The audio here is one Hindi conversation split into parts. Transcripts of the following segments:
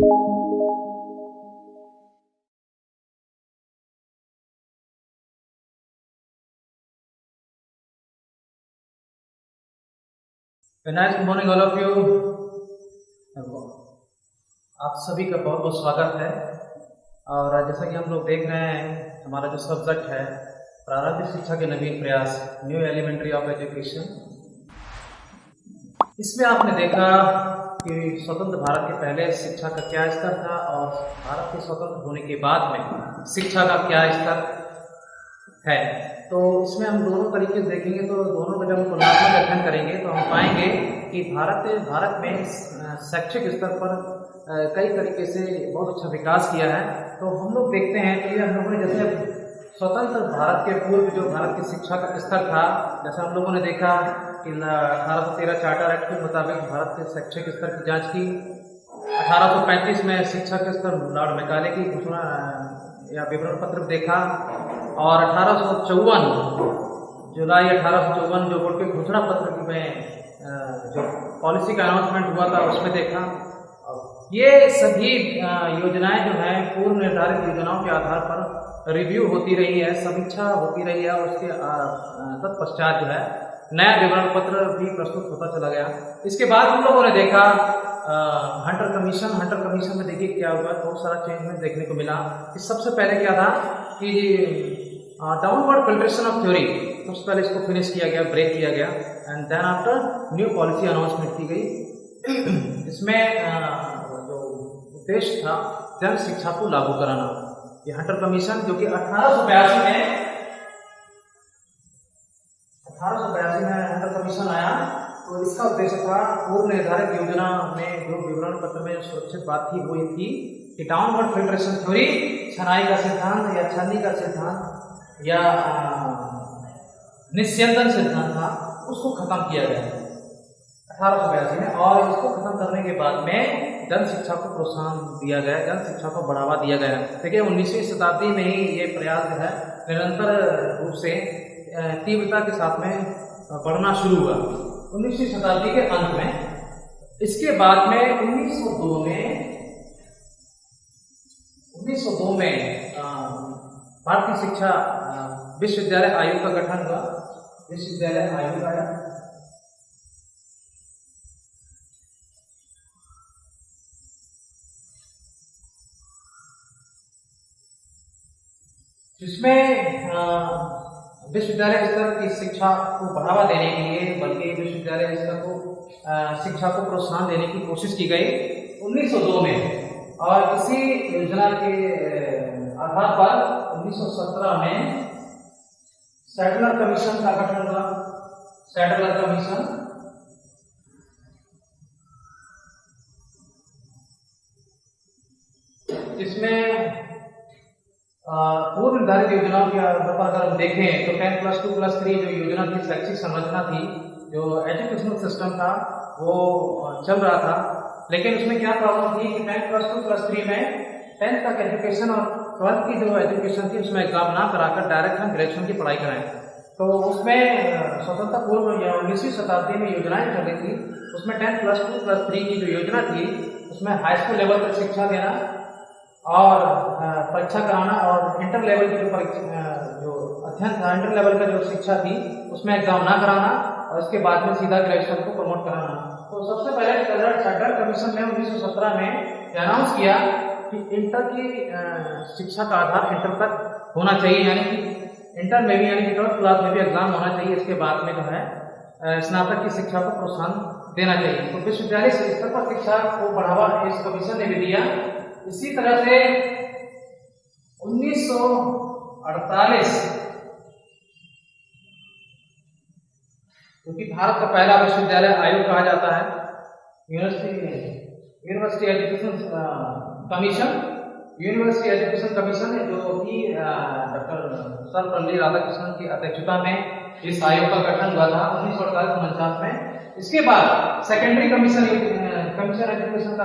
Nice morning all of you. आप सभी का बहुत बहुत स्वागत है। और जैसा कि हम लोग देख रहे हैं, हमारा जो सब्जेक्ट है प्रारंभिक शिक्षा के नवीन प्रयास, न्यू एलिमेंट्री ऑफ एजुकेशन। इसमें आपने देखा कि स्वतंत्र भारत के पहले शिक्षा का क्या स्तर था और भारत के स्वतंत्र होने के बाद में शिक्षा का क्या स्तर है। तो इसमें हम दोनों तरीके से देखेंगे, तो दोनों का जब हम तुलनात्मक अध्ययन करेंगे तो हम पाएंगे कि भारत में शैक्षिक स्तर पर कई तरीके से बहुत अच्छा विकास किया है। तो हम लोग देखते हैं कि हम लोगों ने जैसे स्वतंत्र भारत के पूर्व जो भारत की शिक्षा का स्तर था, जैसे हम लोगों ने देखा कि 1813 चार्टर एक्ट के मुताबिक भारत के शैक्षिक स्तर की जाँच की। 1835 में शिक्षा के स्तर लॉर्ड मैकाले की घोषणा या विवरण पत्र देखा। और 1854 जुलाई 1854 जो बोर्ड के घोषणा पत्र में जो पॉलिसी का अनाउंसमेंट हुआ था उसमें देखा। ये सभी योजनाएं जो हैं पूर्व निर्धारित योजनाओं के आधार पर रिव्यू होती रही है, समीक्षा होती रही है और उसके तत्पश्चात जो है नया विवरण पत्र भी प्रस्तुत होता चला गया। इसके बाद हम लोगों ने देखा हंटर कमीशन में देखिए क्या हुआ, बहुत सारा चेंजमेंट देखने को मिला। इस सबसे पहले क्या था कि डाउनवर्ड फिल्ट्रेशन ऑफ थ्योरी, सबसे पहले इसको फिनिश किया गया, ब्रेक किया गया and then after new policy announcement की गई। इसमें जो उद्देश्य था जन शिक्षा को लागू कराना। ये हंटर कमीशन जो कि 1882 में हंटर कमीशन आया, तो इसका उद्देश्य था पूर्व निर्धारित योजना में जो विवरण पत्र में सुरक्षित बात थी वो ये थी कि डाउनवर्ड फिल्ट्रेशन थ्योरी, छनाई का सिद्धांत या छन्नी का सिद्धांत या निस्यंदन सिद्धांत था, उसको खत्म किया गया 1882 में। और इसको खत्म करने के बाद में जन शिक्षा को प्रोत्साहन दिया गया, जन शिक्षा को बढ़ावा दिया गया। देखिए 19वीं शताब्दी में ही ये प्रयास जो है निरंतर रूप से तीव्रता के साथ में बढ़ना शुरू हुआ 19वीं शताब्दी के अंत में। इसके बाद में 1902 में भारतीय शिक्षा विश्वविद्यालय आयोग का गठन हुआ। विश्वविद्यालय आयोग आया, जिसमें विश्वविद्यालय स्तर की शिक्षा को बढ़ावा देने के लिए, बल्कि विश्वविद्यालय स्तर को शिक्षा को प्रोत्साहन देने की कोशिश की गई 1902 में। और इसी योजना के आधार पर 1917 में सैडलर कमीशन का गठन हुआ। सैडलर कमीशन जिसमें पूर्व निर्धारित योजनाओं के आधार पर अगर हम देखें तो 10+2+3 जो योजना की शैक्षिक संरचना थी, जो एजुकेशनल सिस्टम था वो चल रहा था। लेकिन उसमें क्या प्रॉब्लम थी कि 10+2+3 में 10th तक एजुकेशन और 12th की जो एजुकेशन थी उसमें एग्जाम ना कराकर डायरेक्ट हम ग्रेजुएशन की पढ़ाई कराएं। तो उसमें स्वतंत्रता पूर्व या 19वीं शताब्दी में योजनाएं चल रही थी, उसमें 10+2+3 की जो योजना थी उसमें हाई स्कूल लेवल पर शिक्षा देना और परीक्षा कराना, और इंटर लेवल की जो अध्ययन था, इंटर लेवल का जो शिक्षा थी उसमें एग्जाम ना कराना और उसके बाद में सीधा ग्रेजुएशन को प्रमोट कराना। तो सबसे पहले सैडलर कमीशन ने 1917 में अनाउंस किया कि इंटर की शिक्षा का आधार इंटर तक होना चाहिए, यानी कि इंटर में भी, यानी कि 12th क्लास में भी एग्जाम होना चाहिए। इसके बाद में जो है स्नातक की शिक्षा को प्रोत्साहन देना चाहिए। तो विश्वविद्यालय स्तर पर शिक्षा को बढ़ावा इस कमीशन ने भी दिया। इसी तरह से 1948 क्योंकि भारत का पहला विश्वविद्यालय आयोग कहा जाता है, यूनिवर्सिटी एजुकेशन कमीशन है, जो कि डॉक्टर सर्वपल्ली राधाकृष्णन की अध्यक्षता में इस आयोग का गठन हुआ था 1948-49 में। इसके बाद सेकेंडरी कमीशन एजुकेशन का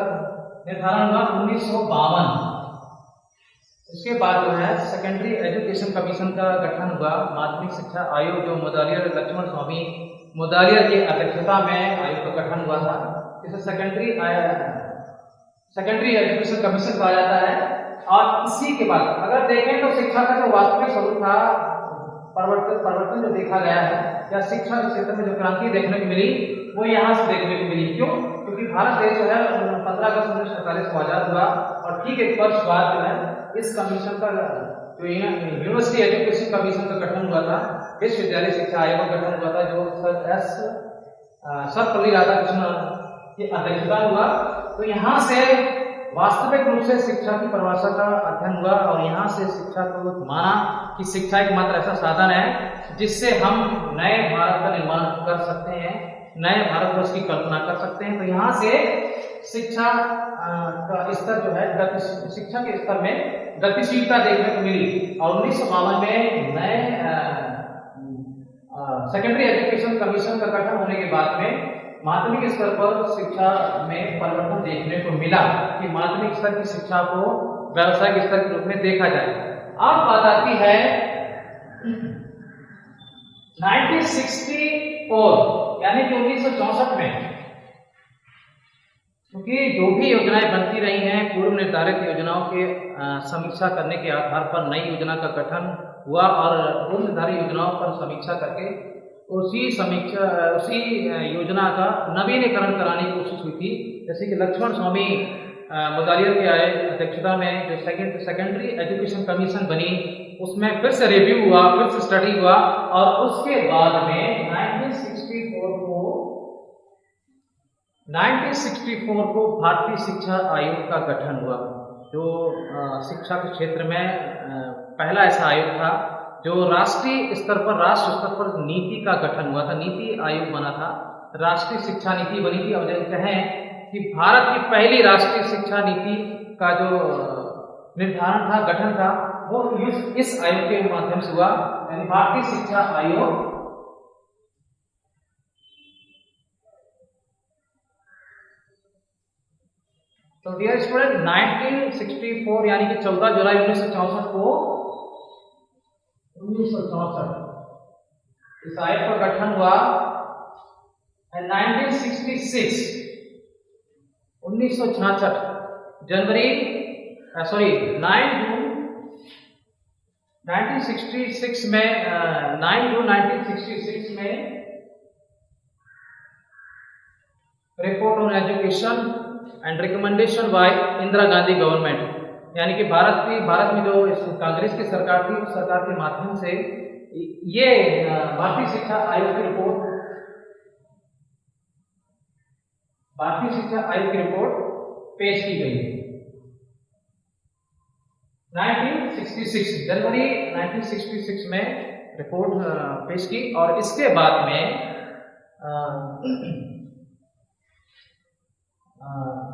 निर्धारण हुआ 1952। इसके बाद जो है सेकेंडरी एजुकेशन कमीशन का गठन हुआ, माध्यमिक शिक्षा आयोग, जो मुदालियर लक्ष्मण स्वामी मुदालियर की अध्यक्षता में आयोग का गठन हुआ था। इसे सेकेंडरी सेकेंडरी एजुकेशन कमीशन कहा जाता है। और इसी के बाद अगर देखें तो शिक्षा का जो वास्तविक स्वरूप था, परिवर्तन जो देखा गया है या शिक्षा के क्षेत्र में जो क्रांति देखने को मिली वो यहाँ से देखने को मिली। क्यों? क्योंकि भारत देश जो है 15 अगस्त 1947 को आजाद हुआ और ठीक एक वर्ष बाद जो है इस कमीशन का जो यूनिवर्सिटी एजुकेशन कमीशन का गठन हुआ था, विश्वविद्यालय शिक्षा आयोग का गठन हुआ था, जो सर्वपल्ली राधाकृष्णन की अध्यक्षता हुआ। तो यहाँ से वास्तविक रूप से शिक्षा की परिभाषा का अध्ययन हुआ और यहाँ से शिक्षा को माना कि शिक्षा एकमात्र ऐसा साधन है जिससे हम नए भारत का निर्माण कर सकते हैं, नए भारतवर्ष की कल्पना कर सकते हैं। तो यहाँ से शिक्षा का स्तर जो है शिक्षा के स्तर में गतिशीलता देखने को मिली और 1952 में नए सेकेंडरी एजुकेशन कमीशन का गठन होने के बाद में माध्यमिक स्तर पर शिक्षा में परिवर्तन देखने को मिला कि माध्यमिक स्तर की शिक्षा को व्यावसायिक स्तर के रूप में देखा जाए। अब बात आती है 1964 यानी कि 1964 में, क्योंकि जो भी योजनाएं बनती रही हैं पूर्व निर्धारित योजनाओं के समीक्षा करने के आधार पर नई योजना का गठन हुआ और पूर्व निर्धारित योजनाओं पर समीक्षा करके उसी योजना का नवीनीकरण कराने की कोशिश हुई थी। जैसे कि लक्ष्मण स्वामी मुदालियर की अध्यक्षता में जो सेकेंडरी एजुकेशन कमीशन बनी, उसमें फिर से रिव्यू हुआ, फिर से स्टडी हुआ और उसके बाद में 1964 को भारतीय शिक्षा आयोग का गठन हुआ, जो शिक्षा के क्षेत्र में पहला ऐसा आयोग था जो राष्ट्रीय स्तर पर, राष्ट्र स्तर पर नीति का गठन हुआ था, नीति आयोग बना था, राष्ट्रीय शिक्षा नीति बनी थी। अब कहें कि भारत की पहली राष्ट्रीय शिक्षा नीति का जो निर्धारण था, गठन था, वो इस आयोग के माध्यम से हुआ, यानी भारतीय शिक्षा आयोग। तो डियर स्टूडेंट 1964 यानी कि 14 जुलाई 1964 को 1964 इस आयोग का गठन हुआ। 1966 जनवरी 9 जून 1966 में 9 जून 1966 में report on education and recommendation bye Indira Gandhi government, यानी कि भारत में जो कांग्रेस की सरकार थी, उस सरकार के माध्यम से ये भारतीय शिक्षा आयोग की रिपोर्ट पेश की गई। 1966 जनवरी 1966 में रिपोर्ट पेश की और इसके बाद में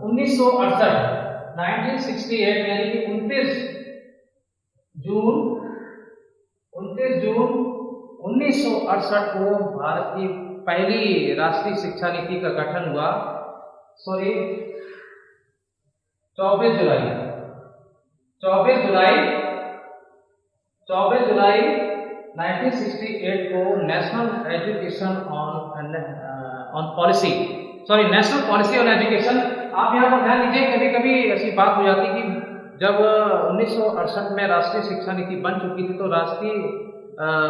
1968 यानी कि 29 जून 1968 को भारत की पहली राष्ट्रीय शिक्षा नीति का गठन हुआ। 24 जुलाई 1968 को नेशनल पॉलिसी ऑन एजुकेशन। आप यहाँ पर ध्यान दीजिए, कभी कभी ऐसी बात हो जाती कि जब 1968 में राष्ट्रीय शिक्षा नीति बन चुकी थी तो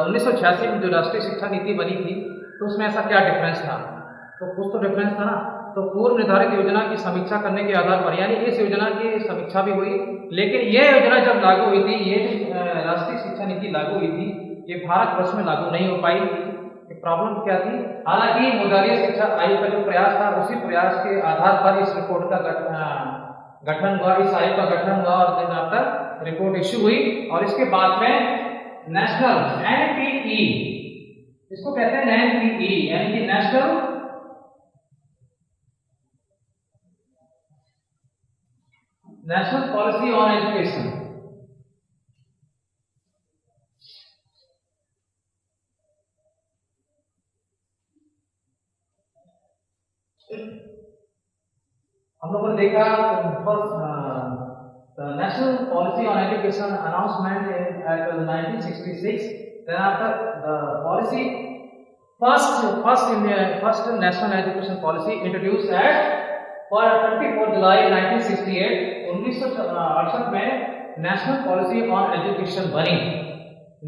1986 में जो राष्ट्रीय शिक्षा नीति बनी थी तो उसमें ऐसा क्या डिफरेंस था? तो कुछ तो डिफरेंस था ना। तो पूर्व निर्धारित योजना की समीक्षा करने के आधार पर, यानी इस योजना की समीक्षा भी हुई, लेकिन ये योजना जब लागू हुई थी, ये राष्ट्रीय शिक्षा नीति लागू हुई थी, ये भारतवर्ष में लागू नहीं हो पाई थी। प्रॉब्लम क्या थी? हालांकि मुदालियर शिक्षा आयोग का जो प्रयास था, उसी प्रयास के आधार पर इस रिपोर्ट का गठन हुआ, इस आयोग का गठन हुआ और दिन आफ्टर रिपोर्ट इश्यू हुई। और इसके बाद में नेशनल NPE, इसको कहते हैं NPE, यानी कि नेशनल पॉलिसी ऑन एजुकेशन। हम लोगों ने देखा national policy on education announcement at 1966। Then after the policy, first national education policy introduced at for 24 जुलाई 1968 में नेशनल पॉलिसी ऑन एजुकेशन बनी,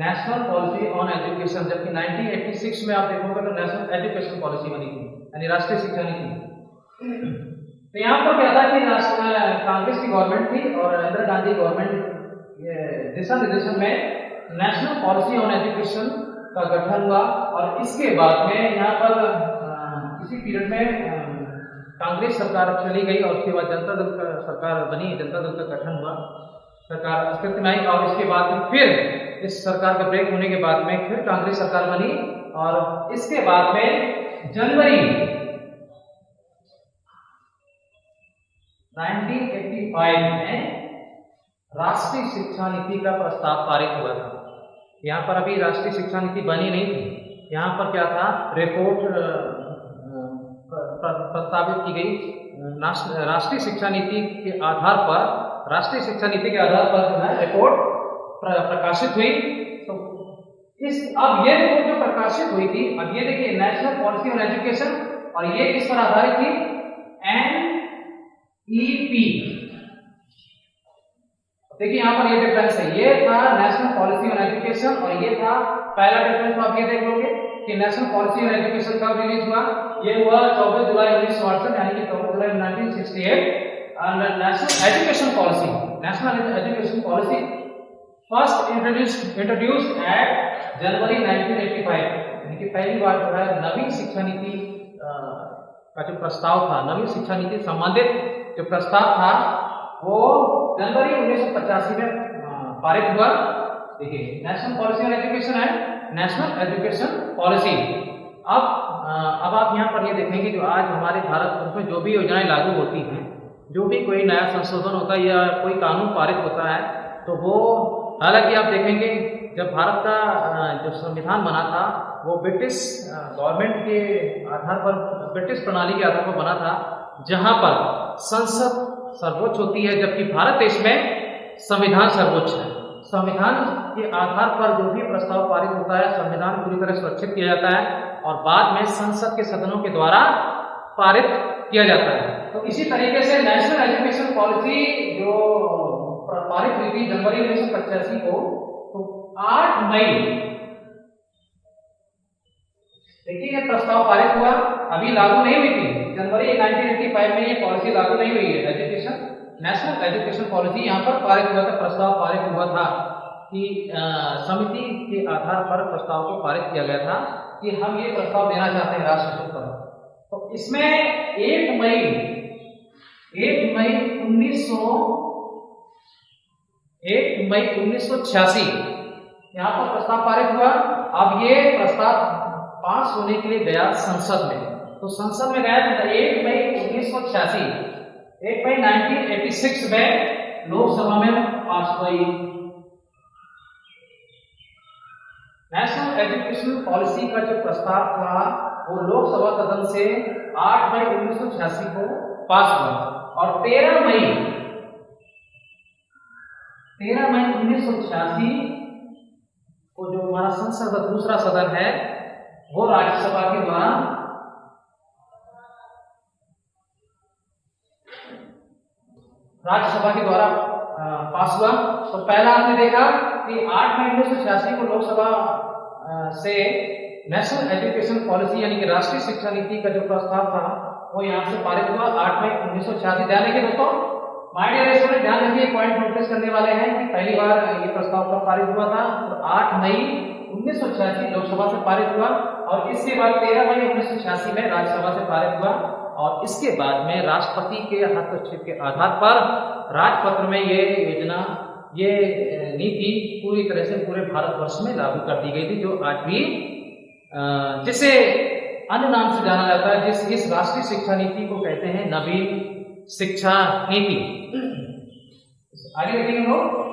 नेशनल पॉलिसी ऑन एजुकेशन, जबकि 1986 में आप देखोगे तो नेशनल एजुकेशन पॉलिसी बनी थी, यानी राष्ट्रीय शिक्षा नीति। तो यहाँ पर क्या था कि कांग्रेस की गवर्नमेंट थी और इंदिरा गांधी गवर्नमेंट दिशा निर्देशन में नेशनल पॉलिसी ऑन एजुकेशन का गठन हुआ और इसके बाद में यहाँ पर इसी पीरियड में कांग्रेस सरकार चली गई और उसके बाद जनता दल का सरकार बनी, जनता दल का गठन हुआ, सरकार अस्तित्व में आई और इसके बाद फिर इस सरकार का ब्रेक होने के बाद में फिर कांग्रेस सरकार बनी और इसके बाद में जनवरी 1985 में राष्ट्रीय शिक्षा नीति का प्रस्ताव पारित हुआ था। यहाँ पर अभी राष्ट्रीय शिक्षा नीति बनी नहीं थी, यहाँ पर क्या था, रिपोर्ट प्रस्तावित की गई राष्ट्रीय शिक्षा नीति के आधार पर, राष्ट्रीय शिक्षा नीति के आधार पर जो है रिपोर्ट प्रकाशित हुई। तो अब ये रिपोर्ट जो प्रकाशित हुई थी, अब ये देखिए नेशनल पॉलिसी ऑन एजुकेशन और ये किस पर आधारित थी, NEP। देखिए यहाँ पर ये डिफरेंस है, ये था नेशनल पॉलिसी ऑन एजुकेशन और ये था पहला डिफरेंस। आप ये देख लोगे कि नेशनल पॉलिसी ऑन एजुकेशन कब रिलीज हुआ, ये हुआ 24 जुलाई 1968 यानी कि 24 जुलाई 1968। और national education policy, national education policy first introduced at January 1985, यानी कि पहली बार जो है नवीन शिक्षा नीति का जो प्रस्ताव था, नवीन शिक्षा नीति संबंधित जो प्रस्ताव था वो जनवरी 1985 में पारित हुआ। देखिए नेशनल पॉलिसी ऑन एजुकेशन है, नेशनल एजुकेशन पॉलिसी। अब आप यहाँ पर ये देखेंगे जो आज हमारे भारत में जो भी योजनाएं लागू होती हैं, जो भी कोई नया संशोधन होता है या कोई कानून पारित होता है, तो वो हालांकि आप देखेंगे जब भारत का जो संविधान बना था वो ब्रिटिश गवर्नमेंट के आधार पर, ब्रिटिश प्रणाली के आधार पर बना था, जहां पर संसद सर्वोच्च होती है जबकि भारत देश में संविधान सर्वोच्च है। संविधान के आधार पर जो भी प्रस्ताव पारित होता है, संविधान पूरी तरह सुरक्षित किया जाता है और बाद में संसद के सदनों के द्वारा पारित किया जाता है। तो इसी तरीके से नेशनल एजुकेशन पॉलिसी जो पारित हुई थी जनवरी 1985 को, तो 8 मई देखिए ये प्रस्ताव पारित हुआ, अभी लागू नहीं हुई थी। जनवरी 1985 में ये पॉलिसी लागू नहीं हुई है, एजुकेशन नेशनल एजुकेशन पॉलिसी यहाँ पर पारित हुआ था, प्रस्ताव पारित हुआ था कि समिति के आधार पर प्रस्ताव को पारित किया गया था कि हम ये प्रस्ताव देना चाहते हैं राष्ट्र स्तर पर। तो इसमें 1 मई 1986 यहाँ पर प्रस्ताव पारित हुआ। अब ये प्रस्ताव पास होने के लिए गया संसद में, तो संसद में गया था 1 मई 1986, 1 मई 1986 में लोकसभा में पास हुई। नेशनल एजुकेशन पॉलिसी का जो प्रस्ताव था वो लोकसभा सदन से 8 मई 1986 को पास हुआ और 13 मई 1986 को जो हमारा संसद का दूसरा सदन है वो राज्यसभा के द्वारा पास हुआ। तो पहला आपने देखा कि 8 मई 1986 को लोकसभा से नेशनल एजुकेशन पॉलिसी यानी कि राष्ट्रीय शिक्षा नीति का जो प्रस्ताव था वो यहाँ से पारित हुआ 8 मई 1986। ध्यान रखिए दोस्तों, माय डियर स्टूडेंट, ध्यान रखिए, पॉइंट नोटिस करने वाले हैं कि पहली बार ये प्रस्ताव कब पारित हुआ था, तो 8 मई 1986 लोकसभा से पारित हुआ और इसके बाद 13 मई 1986 में राज्यसभा से पारित हुआ और इसके बाद में राष्ट्रपति के हस्तक्षेप के आधार पर राजपत्र में ये योजना, ये नीति पूरी तरह से पूरे भारतवर्ष में लागू कर दी गई थी, जो आज भी जिसे अन्य नाम से जाना जाता है, इस राष्ट्रीय शिक्षा नीति को कहते हैं नवीन शिक्षा नीति। आगे देखेंगे हम लोग।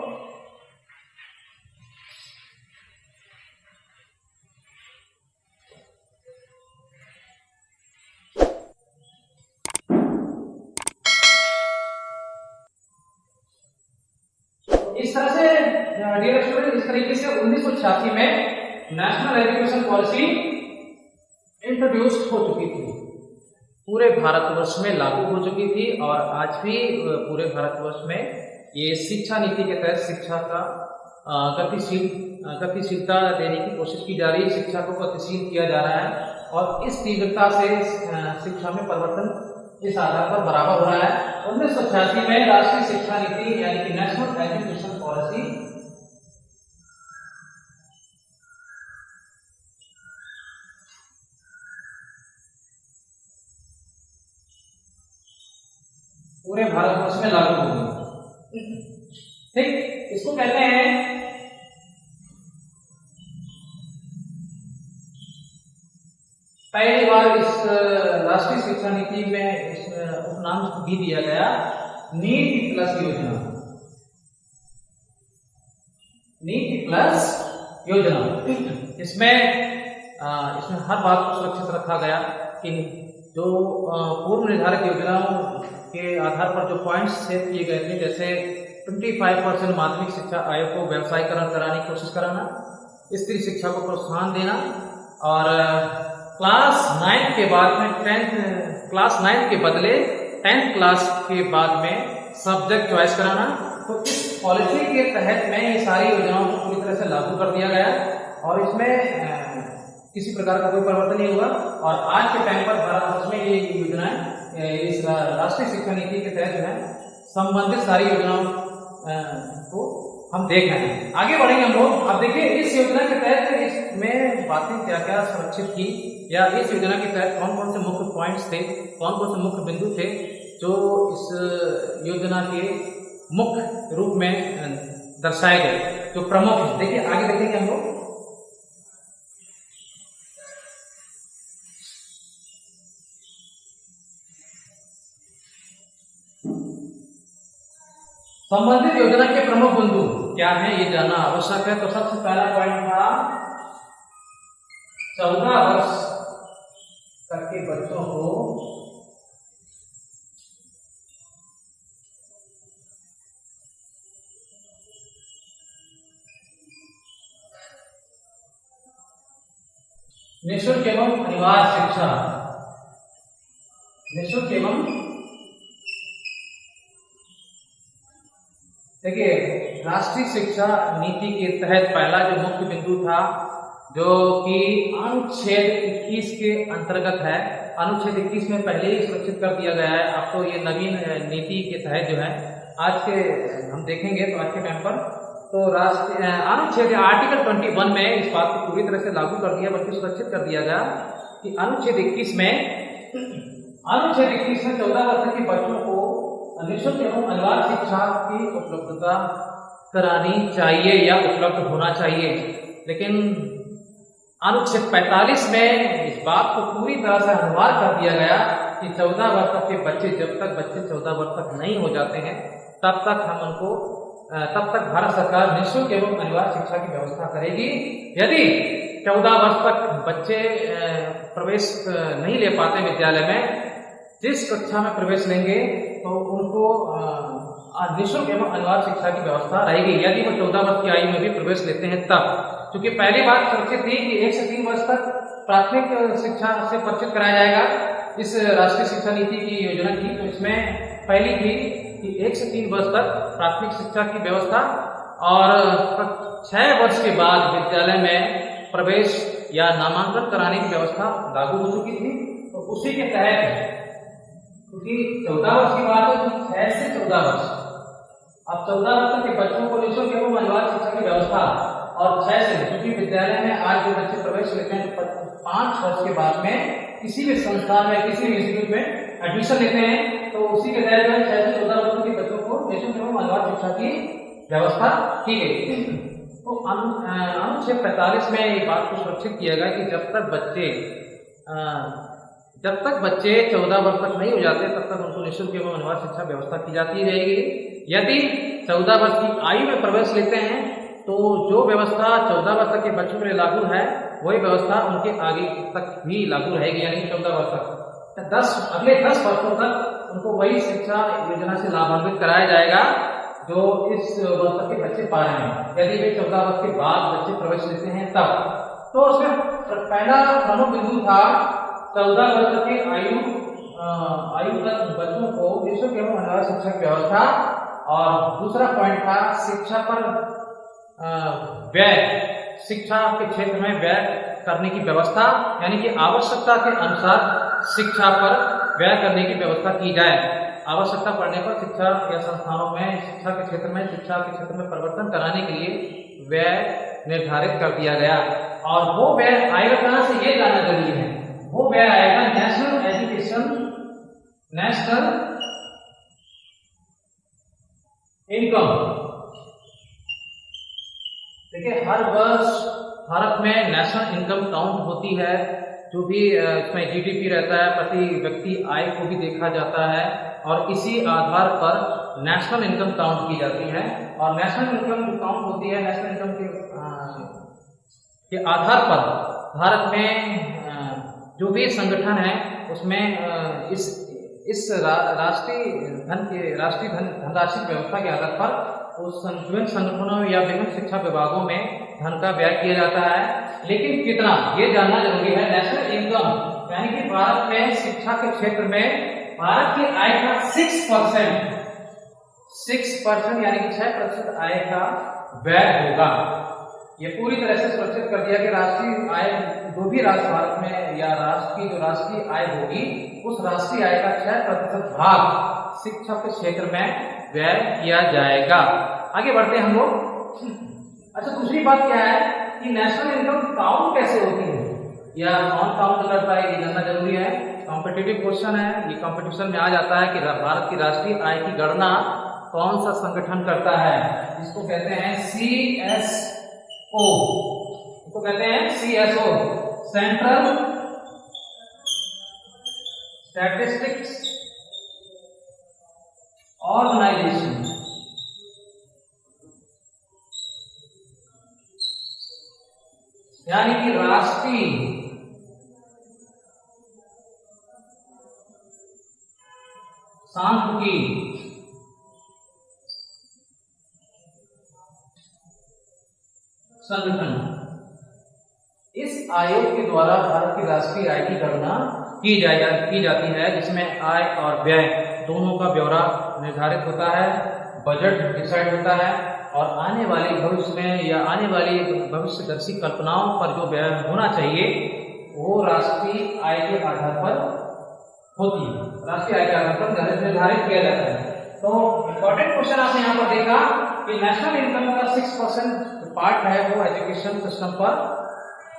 इस तरह से डियर स्टूडेंट, इस तरीके से 1986 में नेशनल एजुकेशन पॉलिसी इंट्रोड्यूस्ड हो चुकी थी। पूरे भारतवर्ष में लागू हो चुकी थी और आज भी पूरे भारतवर्ष में ये शिक्षा नीति के तहत शिक्षा का गतिशीलता देने की कोशिश की जा रही है। शिक्षा को गतिशील किया जा रहा है और इस तीव्रता से शिक्षा में परिवर्तन इस आधार पर बराबर हो रहा है। 1986 में राष्ट्रीय शिक्षा नीति यानी कि नेशनल एजुकेशन पॉलिसी पूरे भारतवर्ष में लागू हो गई। ठीक, इसको कहते हैं पहली बार इस राष्ट्रीय शिक्षा नीति में इस उपनाम भी दिया गया नीति प्लस योजना। नीति प्लस योजना इसमें हर बात को सुरक्षित रखा गया कि जो पूर्व निर्धारित योजनाओं के आधार पर जो पॉइंट्स सेट किए गए थे, जैसे 25% माध्यमिक शिक्षा आयोग को व्यवसायीकरण कराने की कोशिश कराना, स्त्री शिक्षा को प्रोत्साहन देना और क्लास 9 के बाद में क्लास 9 के बदले 10th क्लास के बाद में सब्जेक्ट चॉइस कराना। तो इस पॉलिसी के तहत में ये सारी योजनाओं को पूरी तरह से लागू कर दिया गया और इसमें किसी प्रकार का कोई परिवर्तन नहीं हुआ। और आज के टाइम पर भारतवर्ष में ये योजनाएं इस राष्ट्रीय शिक्षा नीति के तहत जो है संबंधित सारी योजनाओं को हम देख रहे हैं। आगे बढ़ेंगे हम लोग। अब देखिए इस योजना के तहत इसमें बातें क्या क्या सुरक्षित की या इस योजना के तहत कौन कौन से मुख्य पॉइंट्स थे, कौन कौन से मुख्य बिंदु थे जो इस योजना के मुख्य रूप में दर्शाए गए, जो प्रमुख है। देखिए आगे देखेंगे हम लोग। संबंधित योजना के प्रमुख बिंदु क्या है ये जानना आवश्यक है। तो सबसे पहला पॉइंट था 14 वर्ष तक के बच्चों को निःशुल्क एवं अनिवार्य शिक्षा, निःशुल्क एवं देखिए राष्ट्रीय शिक्षा नीति के तहत पहला जो मुख्य बिंदु था जो कि अनुच्छेद 21 के अंतर्गत है। अनुच्छेद 21 में पहले ही सुरक्षित कर दिया गया है। अब तो ये नवीन नीति के तहत जो है आज के हम देखेंगे तो आज के टाइम पर तो राष्ट्रीय अनुच्छेद आर्टिकल 21 में इस बात को पूरी तरह से लागू कर दिया, बल्कि सुरक्षित कर दिया गया कि अनुच्छेद 21 में 14 वर्ष के बच्चों को निःशुल्क एवं अनिवार्य शिक्षा की उपलब्धता करानी चाहिए या उपलब्ध होना चाहिए। लेकिन अनुच्छेद 45 में इस बात को पूरी तरह से अनिवार्य कर दिया गया कि 14 वर्ष तक के बच्चे, जब तक बच्चे 14 वर्ष तक नहीं हो जाते हैं तब तक भारत सरकार निःशुल्क एवं अनिवार्य शिक्षा की व्यवस्था करेगी। यदि 14 वर्ष तक बच्चे प्रवेश नहीं ले पाते विद्यालय में, जिस कक्षा में प्रवेश लेंगे तो उनको निःशुल्क एवं अनिवार्य शिक्षा की व्यवस्था रहेगी। यदि वो 14 वर्ष की आयु में भी प्रवेश लेते हैं तब, क्योंकि पहली बात सुरक्षित थी कि 1 से 3 वर्ष तक प्राथमिक शिक्षा से परिचित कराया जाएगा। इस राष्ट्रीय शिक्षा नीति की योजना थी तो इसमें पहली थी कि 1 से 3 वर्ष तक प्राथमिक शिक्षा की व्यवस्था और 6 वर्ष के बाद विद्यालय में प्रवेश या नामांकन कराने की व्यवस्था लागू हो चुकी थी। तो उसी के तहत क्योंकि 14 वर्ष की बात है तो 6 से 14 वर्ष, अब 14 वर्ष तक के बच्चों को निःशुल्क एवं अनिवार्य शिक्षा की व्यवस्था और 6 से, क्योंकि विद्यालय में आज जो बच्चे प्रवेश लेते हैं तो 5 वर्ष के बाद में किसी भी संस्थान में, किसी भी इंस्टीट्यूट में एडमिशन लेते हैं तो उसी के तहत 6 से 14 वर्ष के बच्चों को निःशुल्क एवं अनिवार्य शिक्षा की व्यवस्था की गई। तो अनुच्छेद 45 में ये बात को सुरक्षित किया गया कि जब तक बच्चे 14 वर्ष तक नहीं हो जाते तब तक उनको निःशुल्क एवं अनिवार्य शिक्षा व्यवस्था की जाती रहेगी। यदि 14 वर्ष की आयु में प्रवेश लेते हैं तो जो व्यवस्था 14 वर्ष तक के बच्चों के लिए लागू है वही व्यवस्था उनके आगे तक भी लागू रहेगी, यानी 14 वर्ष तक अगले 10 वर्षों तक उनको वही शिक्षा योजना से लाभान्वित कराया जाएगा जो इस वर्ष तक के बच्चे पा रहे हैं। यदि वे 14 वर्ष के बाद बच्चे प्रवेश लेते हैं तब। तो उसमें पहला प्रमुख बिंदु था 14 वर्ष की आयु आयु तक बच्चों को विश्व एवं अनुवाद शिक्षा की व्यवस्था, और दूसरा पॉइंट था शिक्षा पर व्यय, शिक्षा के क्षेत्र में व्यय करने की व्यवस्था, यानी कि आवश्यकता के अनुसार शिक्षा पर व्यय करने की व्यवस्था की जाए। आवश्यकता पड़ने पर शिक्षा या संस्थानों में शिक्षा के क्षेत्र में परिवर्तन कराने के लिए व्यय निर्धारित कर दिया गया। और वो व्यय आएगा कहां से, ये जानना जरूरी है। वो व्यय आएगा नेशनल एजुकेशन, नेशनल इनकम। देखिए, हर वर्ष भारत में नेशनल इनकम काउंट होती है, जो भी इसमें जीडीपी रहता है, प्रति व्यक्ति आय को भी देखा जाता है, और इसी आधार पर नेशनल इनकम काउंट की जाती है। और नेशनल इनकम जो काउंट होती है, नेशनल इनकम के आधार पर भारत में जो भी संगठन है उसमें इस राष्ट्रीय धनराशि व्यवस्था के आधार पर उस विभिन्न संगठनों या विभिन्न शिक्षा विभागों में धन का व्यय किया जाता है। लेकिन कितना, ये जानना जरूरी है। नेशनल इनकम यानी कि भारत में शिक्षा के क्षेत्र में भारत की आय का 6% यानी कि 6% आय का व्यय होगा। ये पूरी तरह से सुरक्षित कर दिया कि राष्ट्रीय आय, जो भी राष्ट्र भारत में या राष्ट्र की जो राष्ट्रीय आय होगी, उस राष्ट्रीय आय का 6% भाग शिक्षा के क्षेत्र में व्यय किया जाएगा। आगे बढ़ते हैं हम लोग। अच्छा, दूसरी बात क्या है कि नेशनल इनकम काउंट कैसे होती है या कौन काउंट करता है, ये जानना जरूरी है। कॉम्पिटिटिव क्वेश्चन है, ये कंपटीशन में आ जाता है कि भारत की राष्ट्रीय आय की गणना कौन सा संगठन करता है, जिसको कहते हैं CSO, इसको कहते हैं CSO, सेंट्रल स्टैटिस्टिक्स ऑर्गेनाइजेशन। यानी कि राष्ट्रीय सांख्यिकी संगठन। इस आयोग के द्वारा भारत की राष्ट्रीय आय की गणना की जाती है, जिसमें आय और व्यय दोनों का ब्यौरा निर्धारित होता है, बजट डिसाइड होता है, और आने वाले भविष्य में या आने वाली भविष्यदर्शी कल्पनाओं पर जो व्यय होना चाहिए वो राष्ट्रीय आय के आधार पर होती है, राष्ट्रीय आय के आधार पर निर्धारित किया जाता है। तो इंपॉर्टेंट क्वेश्चन आपने यहाँ पर देखा कि नेशनल इनकम का 6% पार्ट है वो एजुकेशन सिस्टम पर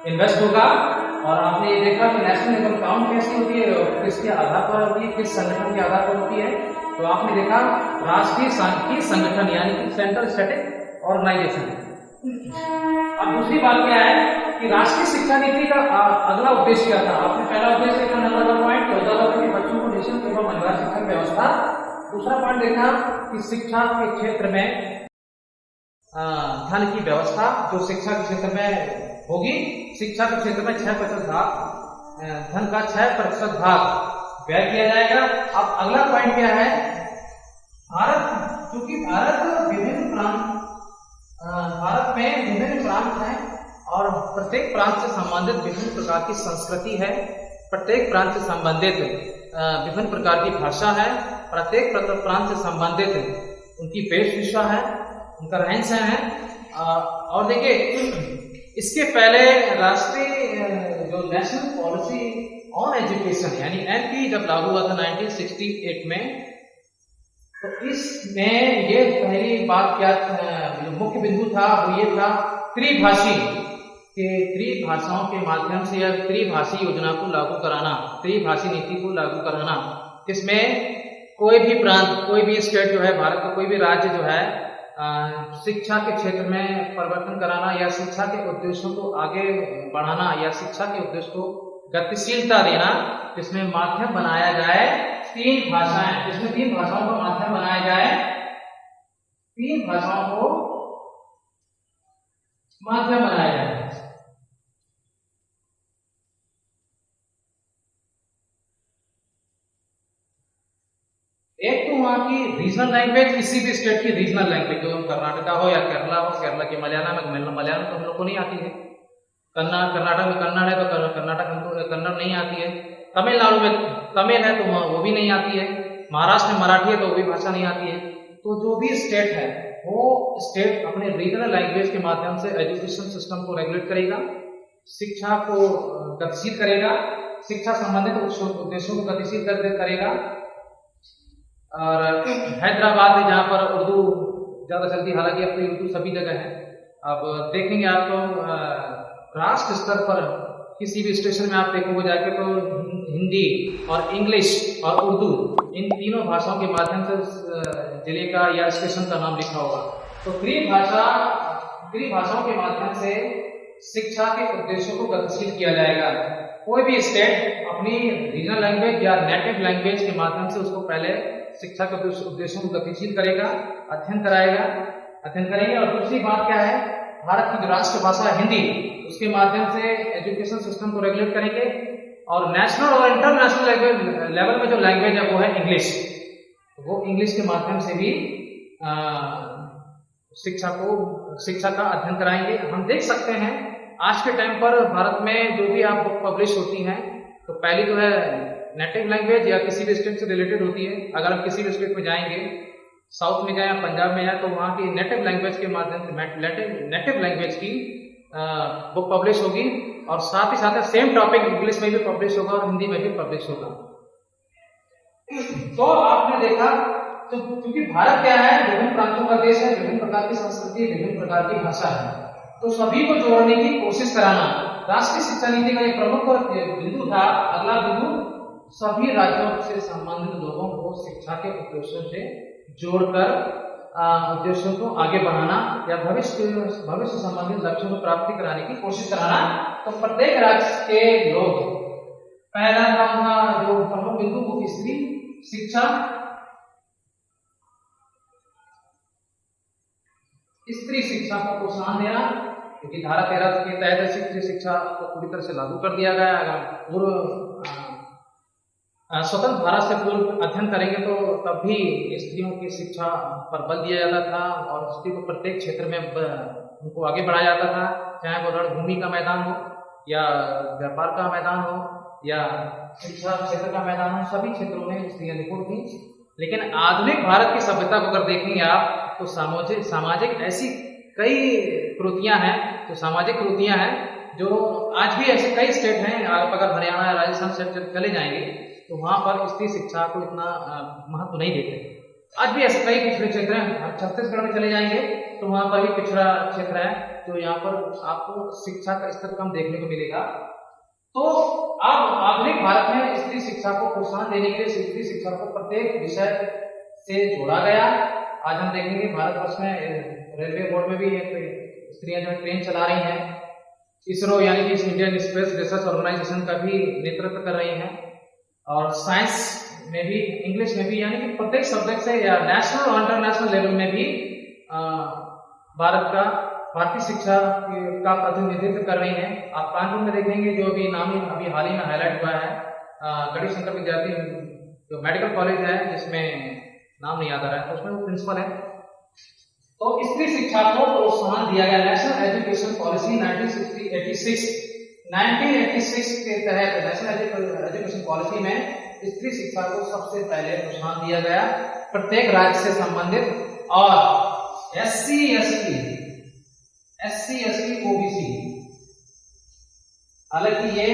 इन्वेस्ट होगा, और आपने ये देखा कि नेशनल इनकम काउंट कैसी होती है, किसके आधार पर होती है, किस संगठन के आधार पर होती है। तो आपने देखा राष्ट्रीय सांख्यिकी संगठन यानी कि सेंट्रल स्टैटिस्टिक्स ऑर्गेनाइजेशन। अब दूसरी बात क्या है कि राष्ट्रीय शिक्षा नीति का अगला उद्देश्य क्या था। आपने पहला उद्देश्य देखा, नंबर 1 पॉइंट 14 के बच्चों को निःशुल्क एवं अनुवाद शिक्षा व्यवस्था। दूसरा पॉइंट देखा कि शिक्षा के क्षेत्र में धन की व्यवस्था जो शिक्षा के क्षेत्र में होगी, शिक्षा के क्षेत्र में 6% भाग धन का 6% भाग व्यय किया जाएगा। अब अगला पॉइंट क्या है, चूंकि भारत में विभिन्न प्रांत हैं और प्रत्येक प्रांत से संबंधित विभिन्न प्रकार की संस्कृति है, प्रत्येक प्रांत से संबंधित विभिन्न प्रकार की भाषा है, प्रत्येक प्रांत से संबंधित उनकी वेशभूषा है, उनका रहन सहन है। और देखिए, इसके पहले राष्ट्रीय जो नेशनल पॉलिसी ऑन एजुकेशन यानी एनपी जब लागू हुआ था 1968 में, तो इसमें ये पहली बात क्या जो मुख्य बिंदु था वो ये था त्रिभाषी के त्रिभाषाओं के माध्यम से या त्रिभाषी योजना को लागू कराना, त्रिभाषी नीति को लागू कराना, जिसमें कोई भी प्रांत, कोई भी स्टेट जो है, भारत का कोई भी राज्य जो है शिक्षा के क्षेत्र में परिवर्तन कराना या शिक्षा के उद्देश्यों को आगे बढ़ाना या शिक्षा के उद्देश्य को गतिशीलता देना, जिसमें माध्यम बनाया जाए 3 भाषाएं, जिसमें 3 भाषाओं का माध्यम बनाया जाए, 3 भाषाओं को माध्यम बनाया जाए। एक तो वहां की रीजनल लैंग्वेज, किसी भी स्टेट की रीजनल लैंग्वेज, जो कर्नाटका हो या केरला हो, केरला की मलयालम तो हम लोग को नहीं आती है, कर्नाटक में कन्नड़ है तो कर्नाटक हमको कन्नड़ नहीं आती है, तमिलनाडु में तमिल है तो वो भी नहीं आती है, महाराष्ट्र में मराठी है तो वो भी भाषा नहीं आती है। तो जो भी स्टेट है वो स्टेट अपने रीजनल लैंग्वेज के माध्यम से एजुकेशन सिस्टम को रेगुलेट करेगा, शिक्षा को गतिशील करेगा, शिक्षा संबंधित उद्देश्यों को गतिशील करेगा। और हैदराबाद में जहाँ पर उर्दू ज़्यादा चलती है, हालांकि अब तो उर्दू सभी जगह है। अब देखेंगे आप तो राष्ट्र स्तर पर किसी भी स्टेशन में आप देखोगे जाके तो हिंदी और इंग्लिश और उर्दू इन तीनों भाषाओं के माध्यम से जिले का या स्टेशन का नाम लिखा होगा। तो त्रिभाषाओं के माध्यम से शिक्षा के उद्देश्यों को गतिशील किया जाएगा। कोई भी स्टेट अपनी रीजनल लैंग्वेज या नेटिव लैंग्वेज के माध्यम से उसको पहले शिक्षा के उद्देश्यों को गतिशील करेगा, अध्ययन करेंगे। और दूसरी बात क्या है, भारत की जो राष्ट्रभाषा है हिंदी, उसके माध्यम से एजुकेशन सिस्टम को रेगुलेट करेंगे। और नेशनल और इंटरनेशनल लेवल में जो लैंग्वेज है वो है इंग्लिश, वो इंग्लिश के माध्यम से भी शिक्षा का अध्ययन कराएंगे। हम देख सकते हैं आज के टाइम पर भारत में जो भी आप बुक पब्लिश होती हैं तो पहली जो है नेटिव लैंग्वेज या किसी भी स्टेट से रिलेटेड होती है। अगर आप किसी भी स्टेट में जाएंगे, साउथ में जाए या पंजाब में जाए, तो वहाँ की नेटिव लैंग्वेज के माध्यम से नेटिव लैंग्वेज की बुक पब्लिश होगी। और साथ ही साथ सेम टॉपिक इंग्लिश में भी पब्लिश होगा और हिंदी में भी पब्लिश होगा। तो आपने देखा, तो क्योंकि भारत क्या है, विभिन्न प्रांतों का देश है, विभिन्न प्रकार की संस्कृति, विभिन्न प्रकार की भाषा है, तो सभी को जोड़ने की कोशिश कराना राष्ट्रीय शिक्षा नीति का एक प्रमुख बिंदु था। अगला बिंदु, सभी राज्यों से संबंधित लोगों को शिक्षा के उद्देश्यों से जोड़कर उद्देश्यों को आगे बढ़ाना या भविष्य संबंधित लक्ष्यों को प्राप्ति कराने की कोशिश कराना। तो प्रत्येक राज्य के लोग, पहला उनका जो प्रमुख बिंदु वो स्त्री शिक्षा, स्त्री शिक्षा को प्रोत्साहन देना, क्योंकि धारा 13 के तहत स्त्री शिक्षा को पूरी तरह से लागू कर दिया गया। अगर स्वतंत्र भारत से पूर्व अध्ययन करेंगे तो तब भी स्त्रियों की शिक्षा पर बल दिया जाता था और स्त्री को प्रत्येक क्षेत्र में उनको आगे बढ़ाया जाता था, चाहे वो रणभूमि का मैदान हो या व्यापार का मैदान हो या शिक्षा क्षेत्र का मैदान हो, सभी क्षेत्रों में स्त्रियां निपुण थी। लेकिन आधुनिक भारत की सभ्यता को अगर देखेंगे आप तो सामाजिक ऐसी कई कृतियां हैं, जो सामाजिक कृतियां हैं जो आज भी ऐसे कई स्टेट हैं। आप अगर हरियाणा या राजस्थान से चले जाएंगे तो वहाँ पर स्त्री शिक्षा को इतना महत्व नहीं देते। आज भी ऐसे कई पिछड़े क्षेत्र हैं। छत्तीसगढ़ में चले जाएंगे तो वहाँ पर भी पिछड़ा क्षेत्र है, जो यहाँ पर आपको शिक्षा का स्तर कम देखने को मिलेगा। तो अब आधुनिक भारत में स्त्री शिक्षा को प्रोत्साहन देने के लिए स्त्री शिक्षा को प्रत्येक विषय से जोड़ा गया। आज हम देखेंगे भारतवर्ष में रेलवे बोर्ड में भी स्त्रियां जो ट्रेन चला रही हैं, इसरो यानी कि इंडियन स्पेस रिसर्च ऑर्गेनाइजेशन का भी नेतृत्व कर रही हैं। और साइंस में भी, इंग्लिश में भी, यानी कि प्रत्येक सब्जेक्ट से या नेशनल और इंटरनेशनल लेवल में भी भारतीय शिक्षा का प्रतिनिधित्व कर रही हैं। आप कानपुर में देखेंगे जो अभी हाल ही में हाईलाइट हुआ है, गढ़ी शंकर विद्यार्थी जो मेडिकल कॉलेज है, जिसमें नाम नहीं याद आ रहा है, तो उसमें वो प्रिंसिपल है। तो स्त्री शिक्षा को प्रोत्साहन दिया गया। नेशनल एजुकेशन पॉलिसी 1986 के तहत नेशनल एजुकेशन पॉलिसी में स्त्री शिक्षा को सबसे पहले प्रोत्साहन दिया गया। प्रत्येक राज्य से संबंधित और एससी एसटी ओबीसी, हालांकि ये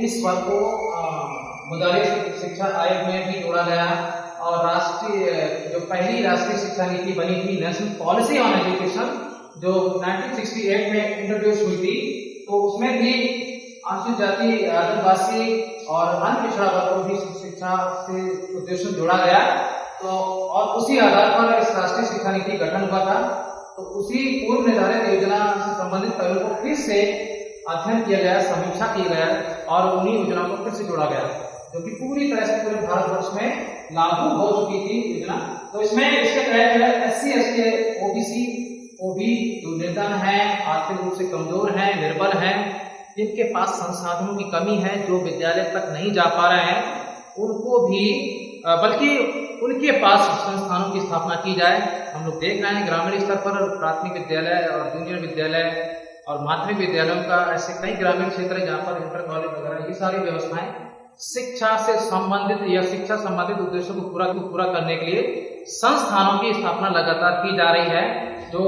इस वर्ग को मुदारे शिक्षा आयोग में भी जोड़ा गया। और जो पहली राष्ट्रीय शिक्षा नीति बनी थी, नेशनल पॉलिसी ऑन एजुकेशन, जो 1968 में इंट्रोड्यूस हुई थी, तो उसमें भी अनुसूचित जाति, आदिवासी और अन्य पिछड़ा वर्ग को भी शिक्षा से उद्देश्य जोड़ा गया। तो और उसी आधार पर इस राष्ट्रीय शिक्षा नीति गठन हुआ था। तो उसी पूर्व निर्धारित योजना से संबंधित पहलुओं को फिर से अध्ययन किया गया, समीक्षा की गया और उन्हीं योजनाओं को फिर से जोड़ा गया, जो कि पूरी तरह से पूरे भारतवर्ष में लागू हो चुकी थी योजना। तो इसमें इसके तहत एससी एसटी ओबीसी को भी जो निर्धन है, आर्थिक रूप से कमजोर हैं, निर्बल हैं, जिनके पास संसाधनों की कमी है, जो विद्यालय तक नहीं जा पा रहे हैं, उनको भी बल्कि उनके पास संस्थानों की स्थापना की जाए। हम लोग देख रहे हैं ग्रामीण स्तर पर प्राथमिक विद्यालय और जूनियर विद्यालय और माध्यमिक विद्यालयों का ऐसे कई ग्रामीण क्षेत्र है जहाँ पर इंटर कॉलेज वगैरह ये सारी व्यवस्थाएं शिक्षा से संबंधित या शिक्षा संबंधित उद्देश्यों को पूरा करने के लिए संस्थानों की स्थापना लगातार की जा रही है। जो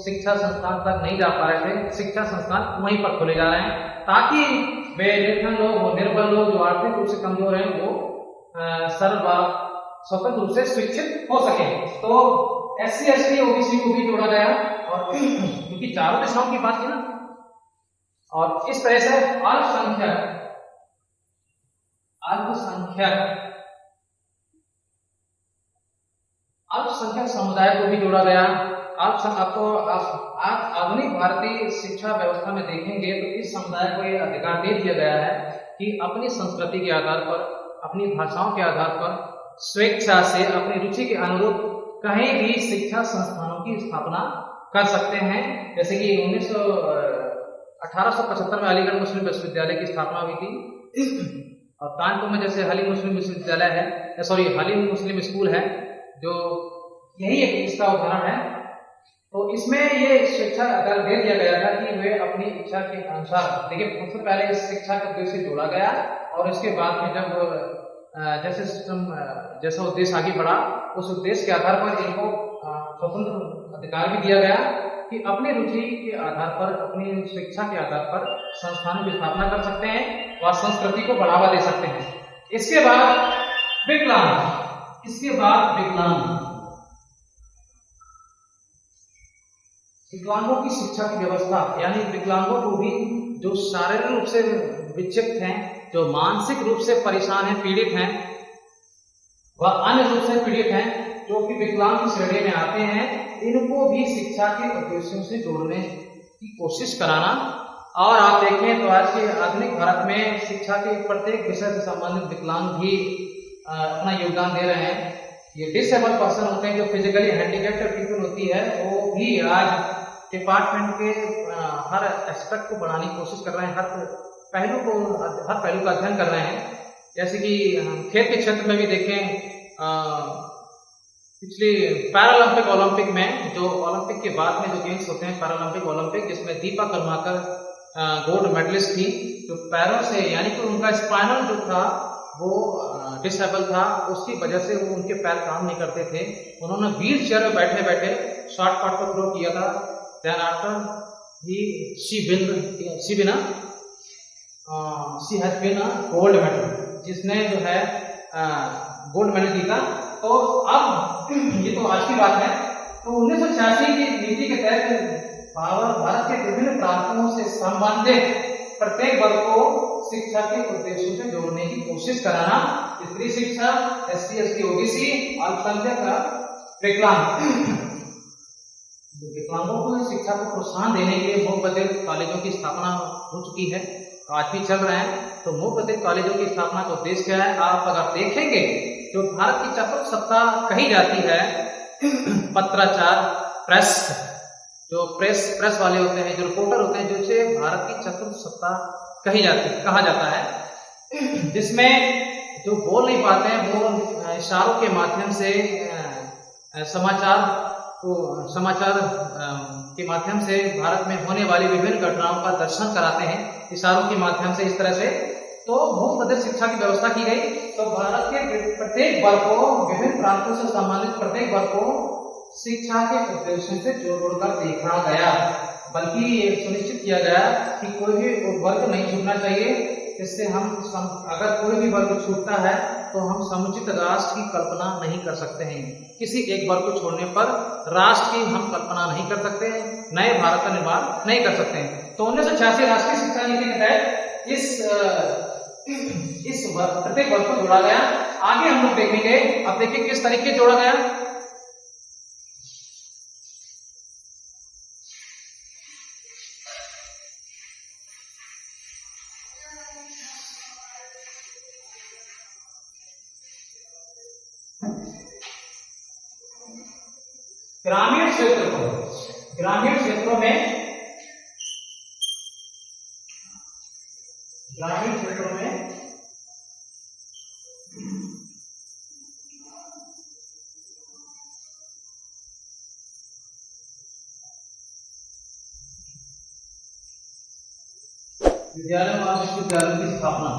शिक्षा संस्थान तक नहीं जा पा रहे थे, शिक्षा संस्थान वहीं पर खोले जा रहे हैं ताकि वे निर्धन लोग, निर्बल लोग, जो आर्थिक रूप से कमजोर हैं, वो सरल व स्वतंत्र रूप से शिक्षित हो सके। तो SC ST OBC को भी जोड़ा गया, और क्योंकि चारों दिशाओं की बात है ना, और इस तरह से अल्पसंख्यक समुदाय को भी जोड़ा गया। आप आधुनिक भारतीय शिक्षा व्यवस्था में देखेंगे तो इस समुदाय को यह अधिकार दे दिया गया है कि अपनी संस्कृति के आधार पर, अपनी भाषाओं के आधार पर स्वेच्छा से अपनी रुचि के अनुरूप कहीं भी शिक्षा संस्थानों की स्थापना कर सकते हैं। जैसे कि 1875 में अलीगढ़ मुस्लिम विश्वविद्यालय की स्थापना हुई थी, और कानपुर में जैसे हली मुस्लिम विश्वविद्यालय है, हली मुस्लिम स्कूल है, जो यही एक इसका उदाहरण है। तो इसमें ये शिक्षा अगर दे दिया गया था कि वे अपनी इच्छा के अनुसार, देखिए सबसे पहले इस शिक्षा के उद्देश्य से जोड़ा गया, और इसके बाद में जब जैसा उद्देश्य आगे बढ़ा, उस उद्देश्य के आधार पर इनको स्वतंत्र अधिकार भी दिया गया कि अपनी रुचि के आधार पर, अपनी शिक्षा के आधार पर संस्थानों की स्थापना कर सकते हैं व संस्कृति को बढ़ावा दे सकते हैं। इसके बाद विकलांगों की शिक्षा की व्यवस्था, यानी विकलांगों को भी, जो शारीरिक रूप से विक्षिप्त हैं, जो मानसिक रूप से परेशान हैं, पीड़ित हैं, व अन्य रूप से पीड़ित हैं, जो कि विकलांग की श्रेणी में आते हैं, इनको भी शिक्षा के उद्देश्यों से जोड़ने की कोशिश कराना। और आप देखें तो आज के आधुनिक भारत में शिक्षा के प्रत्येक विषय से संबंधित विकलांग भी अपना योगदान दे रहे हैं। ये डिसेबल पर्सन होते हैं, जो फिजिकली हैंडीकैप्ड पीपल होती है, वो भी आज डिपार्टमेंट के हर एस्पेक्ट को बढ़ाने की कोशिश कर रहे हैं, हर पहलू का अध्ययन कर रहे हैं। जैसे कि खेल के क्षेत्र में भी देखें, पिछले पैरालंपिक ओलंपिक में, जो ओलंपिक के बाद में जो गेम्स होते हैं, पैरालंपिक ओलंपिक, जिसमें दीपा कर्माकर गोल्ड मेडलिस्ट थी, जो पैरों से, यानी कि उनका स्पाइनल जो था वो डिसेबल था, उसकी वजह से वो, उनके पैर काम नहीं करते थे। उन्होंने व्हील चेयर में बैठे बैठे शॉर्ट पार्ट पर थ्रो किया था। Then after she has been gold medal, जिसने जो है गोल्ड मेडल जीता। तो अब ये तो आज की बात है। तो 1986 की नीति के तहत भारत के विभिन्न प्रांतों से संबंधित प्रत्येक वर्ग को शिक्षा के उद्देश्यों से जोड़ने की कोशिश कराना। स्त्री शिक्षा, SC ST OBC, अल्पसंख्यक, विकलांगों को शिक्षा को प्रोत्साहन देने के लिए मूक बधिर कॉलेजों की स्थापना हो चुकी है, आज भी चल रहे हैं। तो मूक बधिर कॉलेजों की स्थापना का उद्देश्य क्या है? आप अगर देखेंगे, जो भारत की चतुर्थ सत्ता कही जाती है, पत्राचार, प्रेस, जो प्रेस वाले होते हैं, जो रिपोर्टर होते हैं, जिसे भारत की चतुर्थ सत्ता कहा जाता है, जिसमें जो बोल नहीं पाते हैं वो इशारों के माध्यम से समाचार के माध्यम से भारत में होने वाली विभिन्न घटनाओं का दर्शन कराते हैं, इशारों के माध्यम से, इस तरह से। तो मूक बधिर शिक्षा की व्यवस्था की गई। तो भारत के प्रत्येक वर्ग को, विभिन्न प्रांतों से संबंधित प्रत्येक वर्ग को शिक्षा के उद्देश्यों से जोड़कर देखा गया, बल्कि ये सुनिश्चित किया गया कि कोई भी वर्ग नहीं छूटना चाहिए। इससे अगर कोई भी वर्ग छूटता है तो हम समुचित राष्ट्र की कल्पना नहीं कर सकते हैं। किसी एक वर्ग को छोड़ने पर राष्ट्र की हम कल्पना नहीं कर सकते, नए भारत का निर्माण नहीं कर सकते हैं। तो 1986 राष्ट्रीय शिक्षा नीति के तहत इस प्रत्येक वर्ग को जोड़ा गया। आगे हम लोग देखेंगे, अब देखिए किस तरीके जोड़ा गया। ग्रामीण क्षेत्रों में विद्यालयों और विश्वविद्यालयों की स्थापना।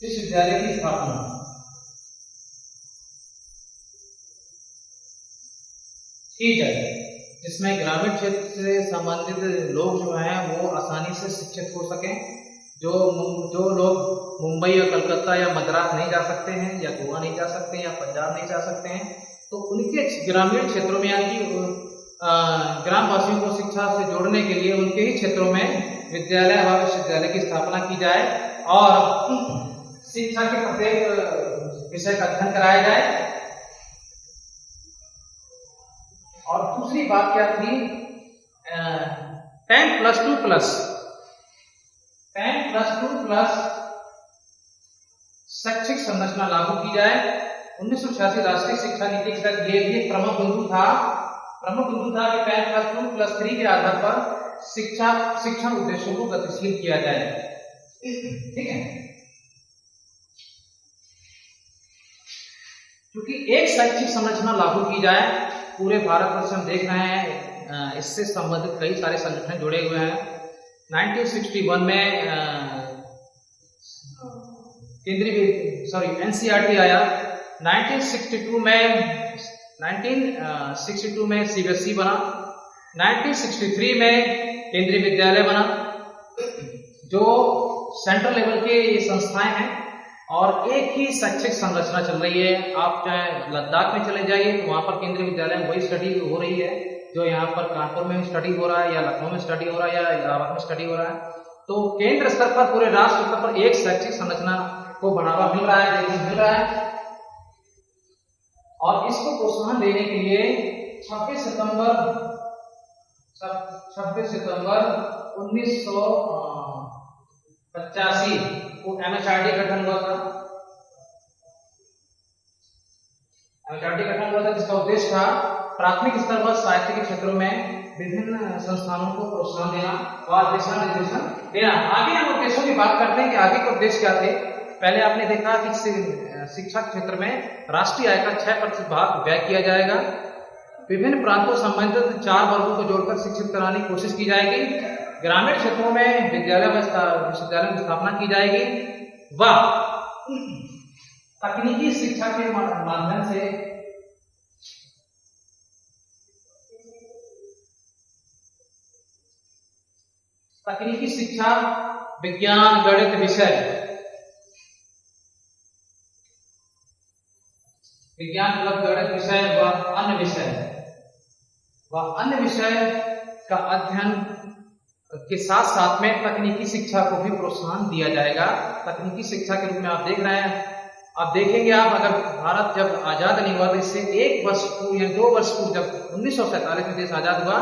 विश्वविद्यालय की स्थापना की जाए, जिसमें ग्रामीण क्षेत्र से संबंधित लोग जो हैं वो आसानी से शिक्षित हो सकें। जो लोग मुंबई या कलकत्ता या मद्रास नहीं जा सकते हैं, या गोवा नहीं जा सकते हैं, या पंजाब नहीं जा सकते हैं, तो उनके ग्रामीण क्षेत्रों में, यानी ग्रामवासियों को शिक्षा से जोड़ने के लिए उनके ही क्षेत्रों में विद्यालय व विश्वविद्यालय की स्थापना की जाए और शिक्षा के प्रत्येक विषय का अध्ययन कराया जाए। और दूसरी बात क्या थी, 10+2+ शैक्षिक संरचना लागू की जाए। 1986 राष्ट्रीय शिक्षा नीति के तहत ये भी प्रमुख बिंदु था कि 10+2+3 के आधार पर शिक्षण उद्देश्यों को गतिशील किया जाए। ठीक है, क्योंकि एक शैक्षिक संरचना लागू की जाए, पूरे भारतवर्ष में देख रहे हैं इससे संबंधित कई सारे संगठन जुड़े हुए हैं। 1961 में एनसीईआरटी आया। 1962 में सीबीएसई बना। 1963 में केंद्रीय विद्यालय बना। जो सेंट्रल लेवल के ये संस्थाएं हैं और एक ही शैक्षिक संरचना चल रही है। आप चाहे लद्दाख में चले जाइए तो वहां पर केंद्रीय विद्यालय में वही स्टडी हो रही है जो यहाँ पर कानपुर में स्टडी हो रहा है, या लखनऊ में स्टडी हो रहा है, या इलाहाबाद में स्टडी हो रहा है। तो केंद्र स्तर पर, पूरे राष्ट्र स्तर पर एक शैक्षिक संरचना को बढ़ावा मिल रहा है, देखने मिल रहा है। और इसको प्रोत्साहन देने के लिए 26 सितंबर 1985 को एमएचआरडी गठन हुआ था। जिसका उद्देश्य था प्राथमिक स्तर पर साहित्य के क्षेत्रों में विभिन्न संस्थानों को प्रोत्साहन देना और दिशा निर्देशन देना। आगे हम उद्देश्यों की बात करते हैं कि आगे के उद्देश्य क्या थे। पहले आपने देखा कि शिक्षा क्षेत्र में राष्ट्रीय आय का 6% भाग व्यय किया जाएगा। विभिन्न प्रांतों संबंधित 4 वर्गों को जोड़कर शिक्षित कराने की कोशिश की जाएगी। ग्रामीण क्षेत्रों में विश्वविद्यालय की स्थापना की जाएगी व तकनीकी शिक्षा के माध्यम से तकनीकी शिक्षा, विज्ञान, गणित विषय, गणित विषय व अन्य विषय का अध्ययन के साथ साथ में तकनीकी शिक्षा को भी प्रोत्साहन दिया जाएगा। तकनीकी शिक्षा के रूप में आप देख रहे हैं, आप देखेंगे अगर भारत जब आजाद नहीं हुआ तो इससे 1 वर्ष पूर्व या 2 वर्ष पूर्व, जब 1947 में देश आजाद हुआ,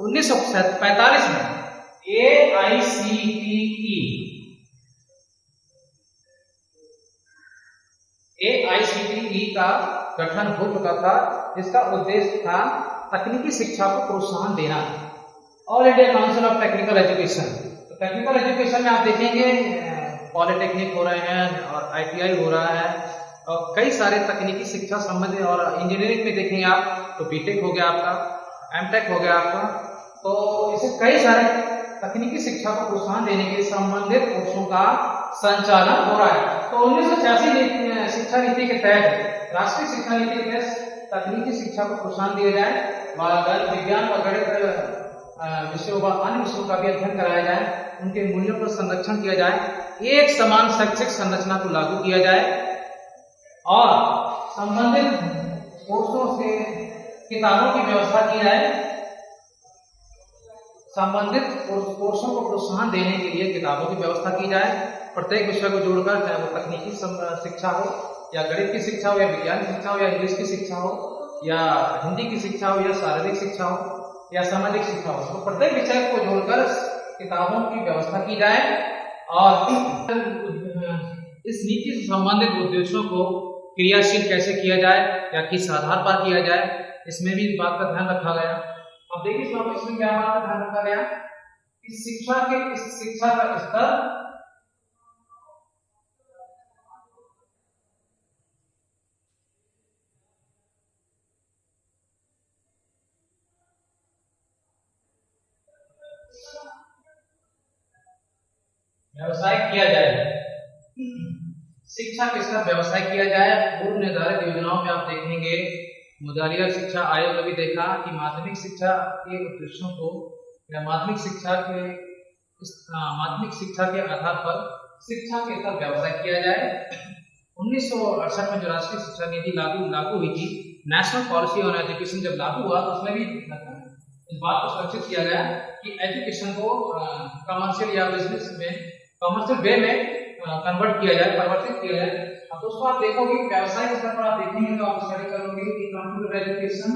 1945 में AICTE का गठन हो चुका था, जिसका उद्देश्य था तकनीकी शिक्षा को प्रोत्साहन देना। All India council of technical education. तो टेक्निकल एजुकेशन में आप देखेंगे पॉलिटेक्निक हो रहे हैं और ITI हो रहा है और कई सारे तकनीकी शिक्षा संबंधित, और इंजीनियरिंग में देखेंगे आप तो बीटेक हो गया आपका, एमटेक हो गया आपका। तो इसे कई सारे तकनीकी शिक्षा को प्रोत्साहन देने के संबंधित कोर्सों का संचालन हो रहा है। तो 1986 शिक्षा नीति के तहत, राष्ट्रीय शिक्षा नीति के तहत तकनीकी शिक्षा को प्रोत्साहन दिया जाए, विज्ञान व गणित विषयों व अन्य विषयों का भी अध्ययन कराया जाए, उनके मूल्यों का संरक्षण किया जाए, एक समान शैक्षिक संरचना को लागू किया जाए और संबंधित कोर्सों से किताबों की व्यवस्था की जाए। संबंधित कोर्सों को प्रोत्साहन देने के लिए किताबों की व्यवस्था की जाए, प्रत्येक विषय को जोड़कर, चाहे वो तकनीकी शिक्षा हो, या गणित की शिक्षा हो, या विज्ञान की शिक्षा हो, या इंग्लिश की शिक्षा हो, या हिंदी की शिक्षा हो, या शारीरिक शिक्षा हो, या सामाजिक शिक्षा हो, तो प्रत्येक विषय को जोड़कर किताबों की व्यवस्था की जाए और इस नीति से संबंधित उद्देश्यों को क्रियाशील कैसे किया जाए या किस आधार पर किया जाए, इसमें भी इस बात का ध्यान रखा गया। अब देखिए इसमें क्या बात का ध्यान रखा गया कि शिक्षा का स्तर व्यवसाय किया जाए। शिक्षा के स्तर व्यवसाय किया जाए। पूर्व निर्धारित योजनाओं में आप देखेंगे, मुजालिया शिक्षा आयोग ने भी देखा कि माध्यमिक शिक्षा के उद्देश्यों को या माध्यमिक शिक्षा के आधार पर शिक्षा के स्तर व्यवसाय किया जाए। 1968 में जो राष्ट्रीय शिक्षा नीति लागू हुई थी, नेशनल पॉलिसी ऑन एजुकेशन जब लागू हुआ तो उसमें भी इस बात को सुरक्षित किया गया कि एजुकेशन को कमर्शियल या बिजनेस में कमर्शियल वे में कन्वर्ट किया जाए, परिवर्तित किया जाए। अब दोस्तों आप देखोगे व्यवसाय के स्तर पर आप देखेंगे तो आप स्टडी करोगे कि कंप्यूटर एजुकेशन,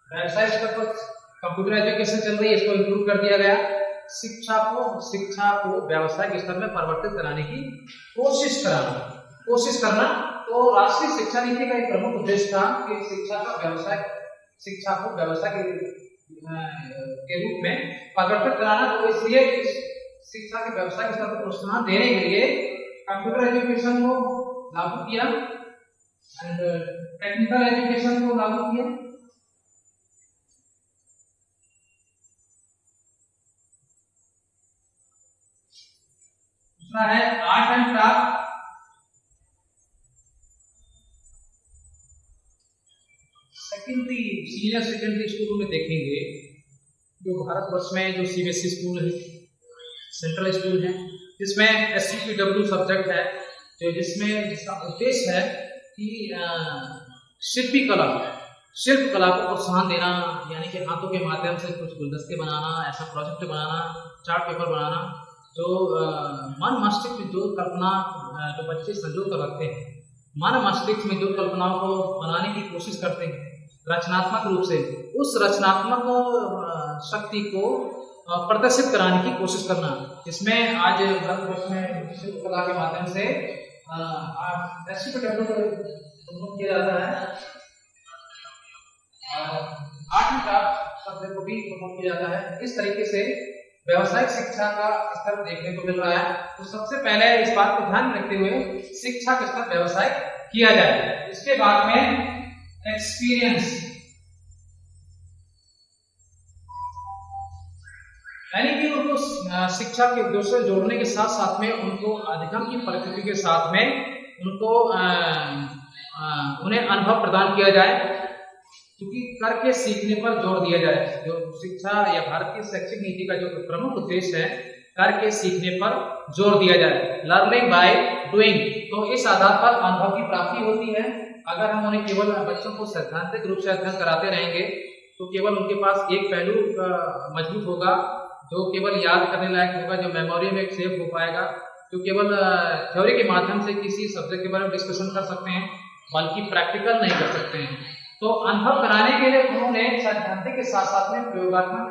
व्यवसाय स्तर पर कंप्यूटर एजुकेशन चल रही है, इसको इंक्लूड कर दिया गया। शिक्षा को व्यवसाय के स्तर में परिवर्तित कराने की कोशिश करना। तो राष्ट्रीय शिक्षा नीति का एक प्रमुख उद्देश्य था कि शिक्षा को व्यवसाय के रूप में परिवर्तित कराना। तो इसलिए शिक्षा के व्यवसाय के स्तर पर प्रोत्साहन देने के लिए कंप्यूटर एजुकेशन को लागू किया एंड टेक्निकल एजुकेशन को लागू किया। दूसरा है art and craft. Senior secondary school में देखेंगे जो भारतवर्ष में जो सीबीएसई स्कूल है, सेंट्रल स्कूल है, जिसमें SCPW सब्जेक्ट है, जिसका उद्देश्य है कि शिल्प कला को प्रोत्साहन देना, यानी कि हाथों के माध्यम से कुछ गुलदस्ते बनाना, ऐसा प्रोजेक्ट बनाना, चार्ट पेपर बनाना, जो मन मस्तिष्क में जो कल्पना जो बच्चे संजो कर रखते हैं, मन मस्तिष्क में जो कल्पनाओं को बनाने की कोशिश करते हैं रचनात्मक रूप से, उस रचनात्मक शक्ति को प्रदर्शित कराने की कोशिश करना। इसमें आज भारतवर्ष में शिल्प कला के माध्यम से SCPW को किया जाता है, आर्ट एंड क्राफ्ट सब्जेक्ट को भी प्रमोट किया जाता है। इस तरीके से व्यावसायिक शिक्षा का स्तर देखने को मिल रहा है। तो सबसे पहले इस बात को ध्यान में रखते हुए शिक्षा का स्तर व्यवसाय किया जाए। इसके बाद में एक्सपीरियंस, यानी कि उनको शिक्षा के उद्देश्य से जोड़ने के साथ साथ में उनको अधिगम की परिस्थिति के साथ में उनको उन्हें अनुभव प्रदान किया जाए, क्योंकि करके सीखने पर जोर दिया जाए। जो शिक्षा या भारतीय शैक्षिक नीति का जो प्रमुख उद्देश्य है, करके सीखने पर जोर दिया जाए, लर्निंग बाय डूइंग। तो इस आधार पर अनुभव की प्राप्ति होती है। अगर हम उन्हें केवल बच्चों को सैद्धांतिक रूप से अध्ययन कराते रहेंगे तो केवल उनके पास एक पहलू मजबूत होगा जो केवल याद करने लायक होगा, जो मेमोरी में सेव हो पाएगा, जो केवल थ्योरी के माध्यम से किसी सब्जेक्ट के बारे में डिस्कशन कर सकते हैं, बल्कि प्रैक्टिकल नहीं कर सकते हैं। तो अनुभव कराने के लिए उन्होंने सैद्धांतिक के साथ साथ में प्रयोगात्मक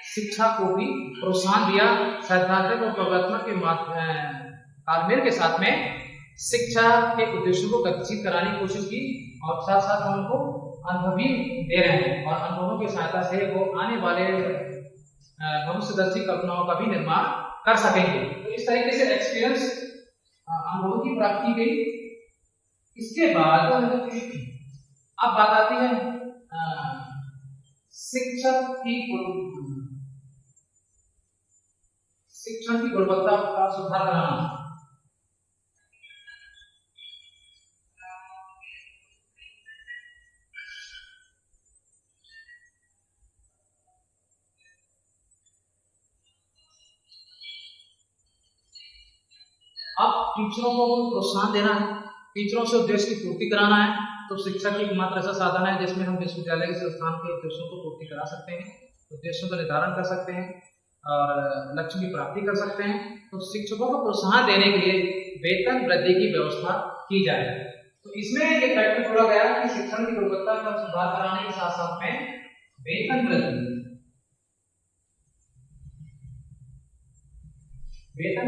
शिक्षा को भी प्रोत्साहन दिया। सैद्धांतिक और प्रयोगात्मक के तालमेल के साथ में शिक्षा के उद्देश्यों को गतिशील कराने की कोशिश की, और साथ साथ हम उनको अनुभव भी दे रहे हैं, और अनुभवों की सहायता से वो आने वाले भविष्यदर्शी कल्पनाओं का भी निर्माण कर सकेंगे। तो इस तरीके से एक्सपीरियंस अनुभवों की प्राप्ति गई। इसके बाद अब बात आती है शिक्षण की गुणवत्ता का सुधार कराना। अब टीचरों को प्रोत्साहन देना है, टीचरों से उद्देश्य की पूर्ति कराना है। तो शिक्षा की एकमात्र ऐसा साधन है जिसमें हम विश्वविद्यालय के संस्थान के उद्देश्यों को पूर्ति करा सकते हैं, उद्देश्यों का निर्धारण कर सकते हैं और लक्ष्य की प्राप्ति कर सकते हैं। तो शिक्षकों को प्रोत्साहन देने के लिए वेतन वृद्धि की व्यवस्था की जाए। तो इसमें ये फैक्टर जोड़ा गया कि शिक्षण की गुणवत्ता का सुधार कराने के साथ साथ में वेतन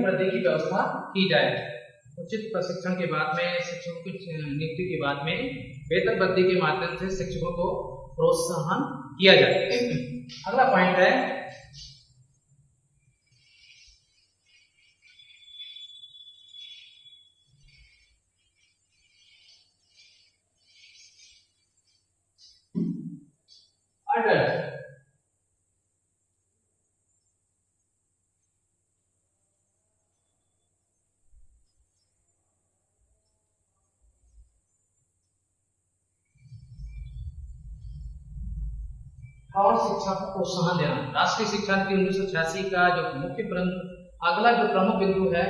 वृद्धि की व्यवस्था की जाए। उचित प्रशिक्षण के बाद में, शिक्षकों की नियुक्ति के बाद में वेतन वृद्धि के माध्यम से शिक्षकों को प्रोत्साहन किया जाए। अगला पॉइंट है अडल्ट। प्रौढ़ शिक्षा को प्रोत्साहन देना। राष्ट्रीय शिक्षा नीति 1986 का जो मुख्य अगला जो प्रमुख बिंदु है,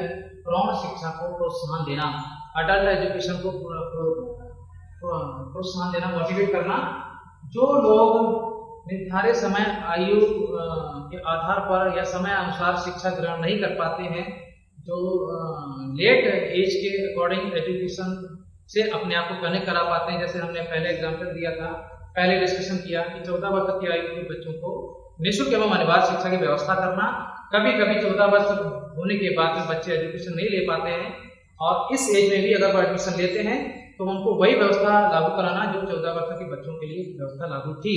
प्रौढ़ शिक्षा को प्रोत्साहन देना, अडल्ट एजुकेशन को प्रोत्साहन देना, मोटिवेट करना। जो लोग निर्धारित समय आयु के आधार पर या समय अनुसार शिक्षा ग्रहण नहीं कर पाते हैं, जो लेट एज के अकॉर्डिंग एजुकेशन से अपने आप को कनेक्ट करा पाते हैं, जैसे हमने पहले एग्जांपल दिया था, पहले डिस्कशन किया कि 14 वर्ष तक की आयु के बच्चों को निःशुल्क एवं अनिवार्य शिक्षा की व्यवस्था करना। कभी कभी 14 वर्ष होने के बाद में बच्चे एजुकेशन नहीं ले पाते हैं और इस एज में भी अगर वो एडमिशन लेते हैं तो उनको वही व्यवस्था लागू कराना जो 14 वर्ष के बच्चों के लिए व्यवस्था लागू थी।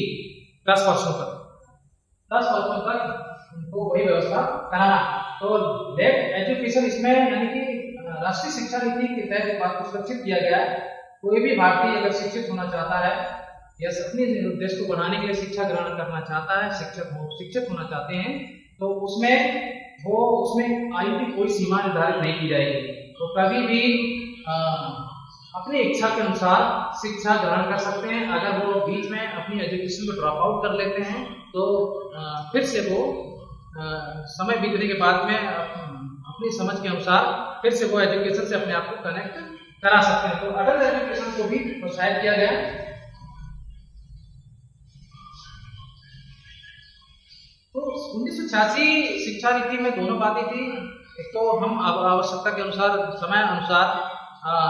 10 वर्षों तक उनको वही व्यवस्था कराना। तो लेट एजुकेशन इसमें यानी कि राष्ट्रीय शिक्षा नीति के तहत बात को सुरक्षित किया गया है। कोई भी भारतीय अगर शिक्षित होना चाहता है या अपने देश को बढ़ाने के लिए शिक्षा ग्रहण करना चाहता है, शिक्षित होना चाहते हैं, तो उसमें आयु की कोई सीमा निर्धारित नहीं की जाएगी। तो कभी भी अपनी इच्छा के अनुसार शिक्षा ग्रहण कर सकते हैं। अगर वो बीच में अपनी एजुकेशन को ड्रॉप आउट कर लेते हैं तो फिर से वो समय बीतने के बाद में अपनी समझ के अनुसार फिर से वो एजुकेशन से अपने आप को कनेक्ट करा सकते हैं। तो अडल्ट एजुकेशन को भी प्रोत्साहित किया गया। तो 1986 शिक्षा नीति में दोनों बातें थी। एक तो हम आवश्यकता के अनुसार, समय अनुसार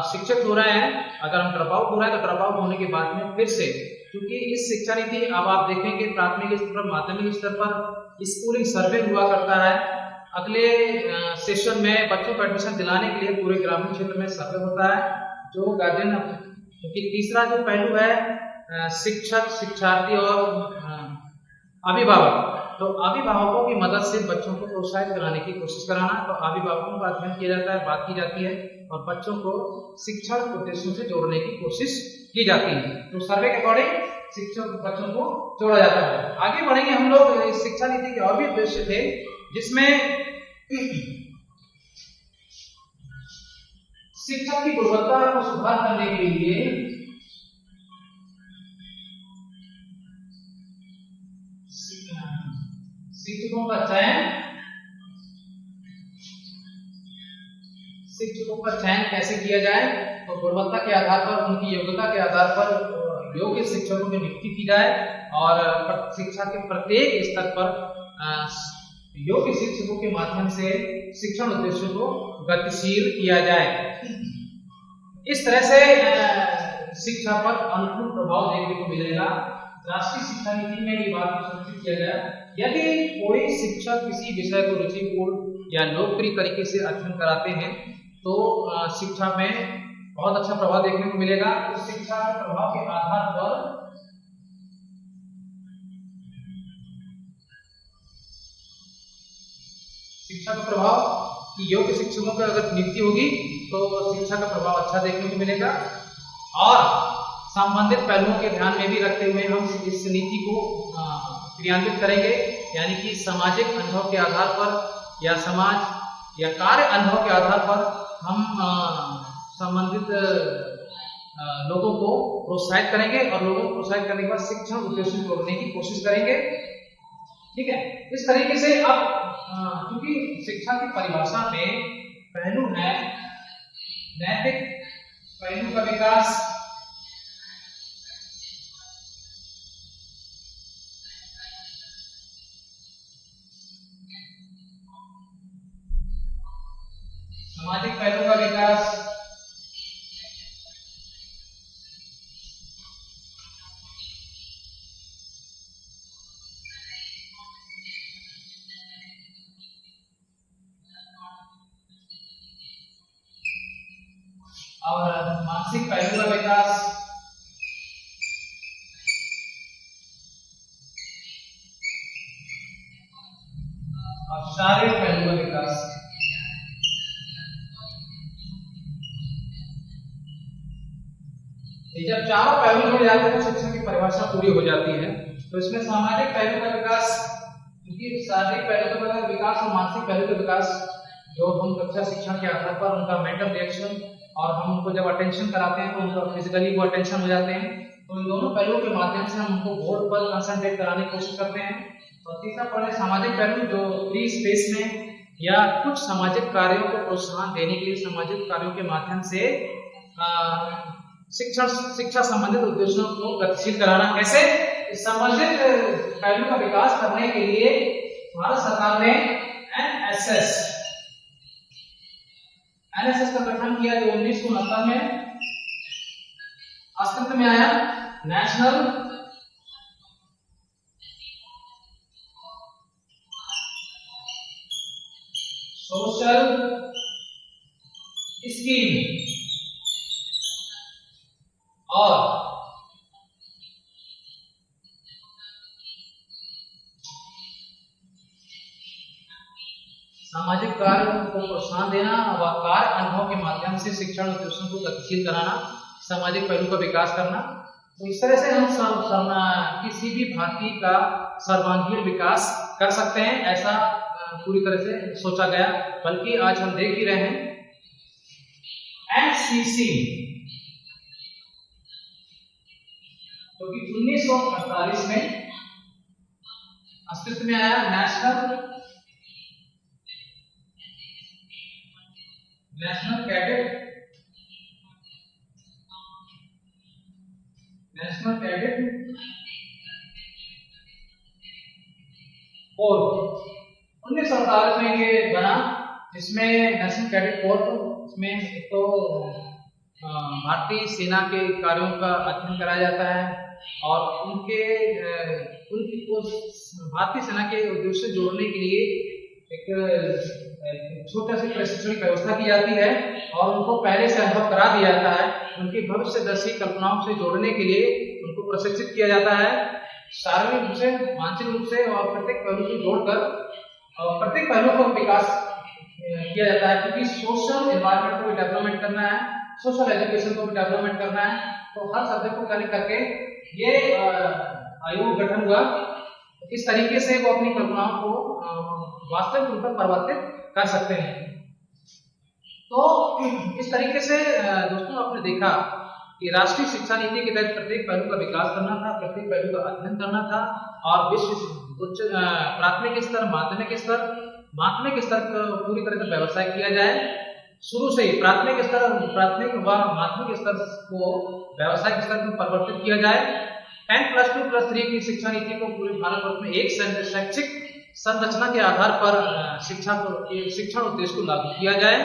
शिक्षित हो रहे हैं। अगर हम ड्रॉप आउट हो रहे हैं तो ड्रॉप आउट होने के बाद में फिर से, क्योंकि इस शिक्षा नीति अब आप देखेंगे प्राथमिक स्तर पर, माध्यमिक स्तर पर स्कूलिंग सर्वे हुआ करता है। अगले सेशन में बच्चों को एडमिशन दिलाने के लिए पूरे ग्रामीण क्षेत्र में सर्वे होता है। जो गार्जियन, क्योंकि तीसरा जो पहलू है शिक्षक, शिक्षार्थी और अभिभावक, तो अभिभावकों की मदद से बच्चों को प्रोत्साहित कराने की कोशिश कराना। तो अभिभावकों का अध्ययन किया जाता है, बात की जाती है और बच्चों को शिक्षा उद्देश्यों से जोड़ने की कोशिश की जाती है। तो सर्वे के अकॉर्डिंग शिक्षक बच्चों को जोड़ा जाता है। आगे बढ़ेंगे हम लोग। इस शिक्षा नीति के और भी उद्देश्य थे जिसमें शिक्षा की गुणवत्ता को सुधार करने के लिए शिक्षकों का चयन कैसे किया जाए। तो गुणवत्ता के आधार पर, उनकी योग्यता के आधार पर योग्य शिक्षकों की नियुक्ति की जाए और शिक्षा के प्रत्येक स्तर पर योग्य शिक्षकों के माध्यम से शिक्षण उद्देश्यों को गतिशील किया जाए। इस तरह से शिक्षा पर अनुकूल प्रभाव देखने को मिलेगा। राष्ट्रीय शिक्षा नीति में ये बात सुनिश्चित किया गया, यदि कोई शिक्षक किसी विषय को रुचिपूर्ण या लोकप्रिय तरीके से अध्ययन कराते हैं तो शिक्षा में बहुत अच्छा प्रभाव देखने को मिलेगा। तो शिक्षा के प्रभाव के आधार पर शिक्षा का प्रभाव कि योग्य शिक्षकों की अगर नियुक्ति होगी तो शिक्षा का प्रभाव अच्छा देखने को मिलेगा। और संबंधित पहलुओं के ध्यान में भी रखते हुए हम इस नीति को क्रियान्वित करेंगे, यानी कि सामाजिक अनुभव के आधार पर या समाज या कार्य अनुभव के आधार पर हम संबंधित लोगों को प्रोत्साहित करेंगे और लोगों को प्रोत्साहित करने के बाद शिक्षण उद्देश्य को जोड़ने की कोशिश करेंगे। ठीक है, इस तरीके से अब क्योंकि शिक्षा की परिभाषा में पहलू है नैतिक पहलू का विकास, सामाजिक पहलू का विकास, और मानसिक पहलू का विकास, और शारीरिक पहलू का विकास। जब चारों पहलू जुड़ जाते हैं तो शिक्षा की परिभाषा पूरी हो जाती है। तो इसमें सामाजिक पहलू का विकास, क्योंकि शारीरिक पहलू का विकास और मानसिक पहलू का विकास जो हम कक्षा शिक्षा के आधार पर उनका मेंटल रिएक्शन और हम उनको जब अटेंशन कराते हैं तो उनका फिजिकली वो अटेंशन हो जाते हैं। तो इन दोनों पहलुओं के माध्यम से हम उनको गोल पर कंसंट्रेट कराने की कोशिश करते हैं। और तीसरा पॉइंट है सामाजिक पहलू, जो फ्री स्पेस में या कुछ सामाजिक कार्यों को प्रोत्साहन देने के लिए सामाजिक कार्यों के माध्यम से शिक्षा संबंधित उद्देश्यों को गतिशील कराना। कैसे? संबंधित पहलू का विकास करने के लिए भारत सरकार ने एनएसएस का गठन किया, जो 1969 में अस्तित्व में आया। नेशनल सोशल स्कीम और सामाजिक कार्य को प्रोत्साहन देना व कार्य अनुभव के माध्यम से शिक्षण उद्देश्यों को गतिशील कराना, सामाजिक पहलू का विकास करना। तो इस तरह से हम किसी भी भारतीय का सर्वांगीण विकास कर सकते हैं, ऐसा पूरी तरह से सोचा गया। बल्कि आज हम देख ही रहे हैं एनसीसी, जो कि 1948 में अस्तित्व में आया। नेशनल कैडेट कोर 1948 में ये बना, जिसमें नेशनल कैडेट कोर, इसमें तो भारतीय सेना के कार्यों का अध्ययन कराया जाता है और उनकी भारतीय सेना के उद्देश्य से जोड़ने के लिए एक छोटा सी प्रशिक्षण की व्यवस्था की जाती है और उनको पहले से अनुभव करा दिया जाता है। उनकी भविष्यदर्शी कल्पनाओं से जोड़ने के लिए उनको प्रशिक्षित किया जाता है, शारीरिक रूप से, मानसिक रूप से, और प्रत्येक पहलू से जोड़कर प्रत्येक पहलू का विकास किया जाता है। क्योंकि सोशल एनवायरनमेंट को भी डेवलपमेंट करना है, सोशल एजुकेशन को भी डेवलपमेंट करना है, तो हर सब्जेक्ट को कनेक्ट करके ये आयोग गठन हुआ। इस तरीके से वो अपनी कल्पनाओं को वास्तविक रूप में परिवर्तित कर सकते हैं। तो इस तरीके से दोस्तों आपने देखा कि राष्ट्रीय शिक्षा नीति के तहत प्रत्येक पहलू का विकास करना था, प्रत्येक पहलू का अध्ययन करना था और उच्च प्राथमिक स्तर, माध्यमिक स्तर को पूरी तरह से व्यवसाय किया जाए। शुरू से ही प्राथमिक व माध्यमिक स्तर को व्यावसायिक स्तर में परिवर्तित किया जाए। 10+2+3 की शिक्षा नीति को पूरे भारतवर्ष में एक शैक्षिक संरचना के आधार पर शिक्षण उद्देश्य को लागू किया जाए।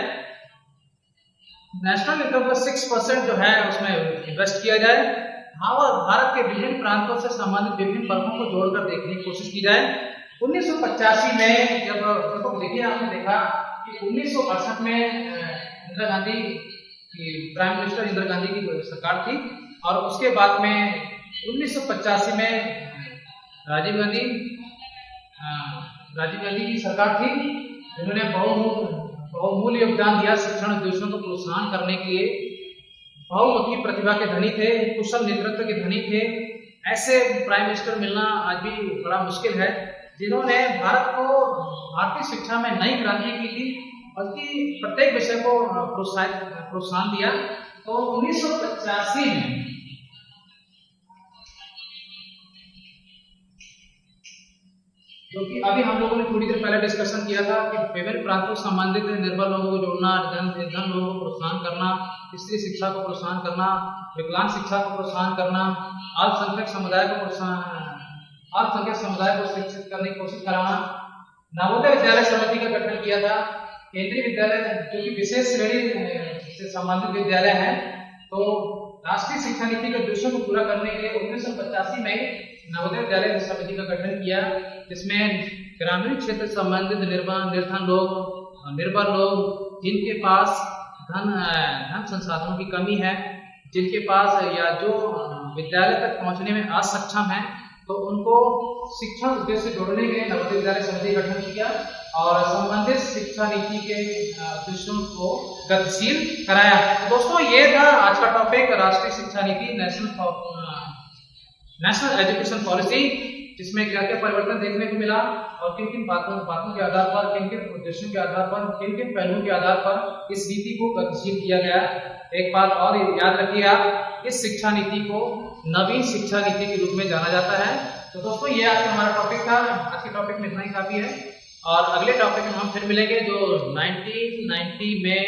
नेशनल इनकम का 6% जो है उसमें इन्वेस्ट किया जाए। भारत के विभिन्न प्रांतों से संबंधित विभिन्न वर्गों को जोड़कर देखने की कोशिश की जाए। 1985 में जब देखिए, आपने देखा कि 1968 में इंदिरा गांधी की प्राइम मिनिस्टर इंदिरा गांधी की सरकार थी और उसके बाद में 1985 में राजीव गांधी की सरकार थी, जिन्होंने बहुमूल्य योगदान दिया शिक्षण उद्देश्यों को प्रोत्साहन करने के लिए। बहुमुखी प्रतिभा के धनी थे, कुशल नेतृत्व के धनी थे। ऐसे प्राइम मिनिस्टर मिलना आज भी बड़ा मुश्किल है, जिन्होंने भारत को भारतीय शिक्षा में नई क्रांति की थी, बल्कि प्रत्येक विषय को प्रोत्साहन दिया। तो 1985 में क्योंकि अभी हम लोगों ने थोड़ी देर पहले डिस्कशन किया था कि विभिन्न प्रांतों से संबंधित निर्बल लोगों को जोड़ना, निर्धन लोगों को प्रोत्साहन करना, स्त्री शिक्षा को प्रोत्साहन करना, विकलांग शिक्षा को प्रोत्साहन करना, अल्पसंख्यक समुदाय को शिक्षित करने की कोशिश कराना। नवोदय विद्यालय समिति का गठन किया था। केंद्रीय विद्यालय जो कि विशेष श्रेणी से संबंधित विद्यालय है, तो राष्ट्रीय शिक्षा नीति के उद्देश्यों को पूरा करने के लिए 1985 में नवोदय विद्यालय समिति का गठन किया, जिसमें ग्रामीण क्षेत्र संबंधित निर्धन लोग, निर्बल लोग, जिनके पास धन संसाधनों की कमी है, जिनके पास या जो विद्यालय तक पहुंचने में असक्षम है, तो उनको शिक्षण उद्देश्य से जोड़ने के लिए नवोदय विद्यालय समिति का गठन किया और संबंधित शिक्षा नीति के उद्देश्यों को गतिशील कराया। तो दोस्तों, ये था आज का टॉपिक, राष्ट्रीय शिक्षा नीति, नेशनल एजुकेशन पॉलिसी, जिसमें क्या क्या परिवर्तन देखने को मिला और किन किन बातों के आधार पर, किन किन उद्देश्यों के आधार पर, किन किन पहलुओं के आधार पर इस नीति को गतिशील किया गया। एक बात और याद रखिए आप, इस शिक्षा नीति को नवीन शिक्षा नीति के रूप में जाना जाता है। तो दोस्तों ये आज हमारा टॉपिक था। आज के टॉपिक में इतना ही काफी है और अगले टॉपिक में हम फिर मिलेंगे जो 1990 में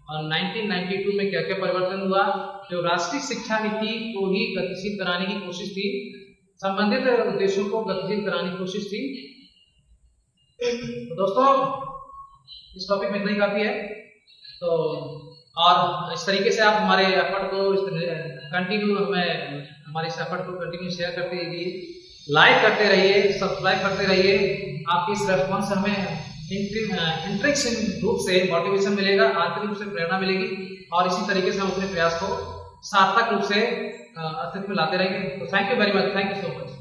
और 1992 में क्या क्या परिवर्तन हुआ, जो राष्ट्रीय शिक्षा नीति को ही गतिशील कराने की कोशिश थी, संबंधित उद्देश्यों को गतिशील कराने की कोशिश थी। तो दोस्तों इस टॉपिक में इतना ही काफी है। तो और इस तरीके से आप हमारे एफर्ट को कंटिन्यू हमारे इस एफर्ट को कंटिन्यू शेयर करते रहिए, लाइक करते रहिए, सब्सक्राइब करते रहिए। आपकी इस रेस्पॉन्स से हमें इंटरेक्शन रूप से मोटिवेशन मिलेगा, आंतरिक रूप से प्रेरणा मिलेगी और इसी तरीके से हम अपने प्रयास को सार्थक रूप से अस्तित्व में लाते रहेंगे। तो thank you very much, thank you so much.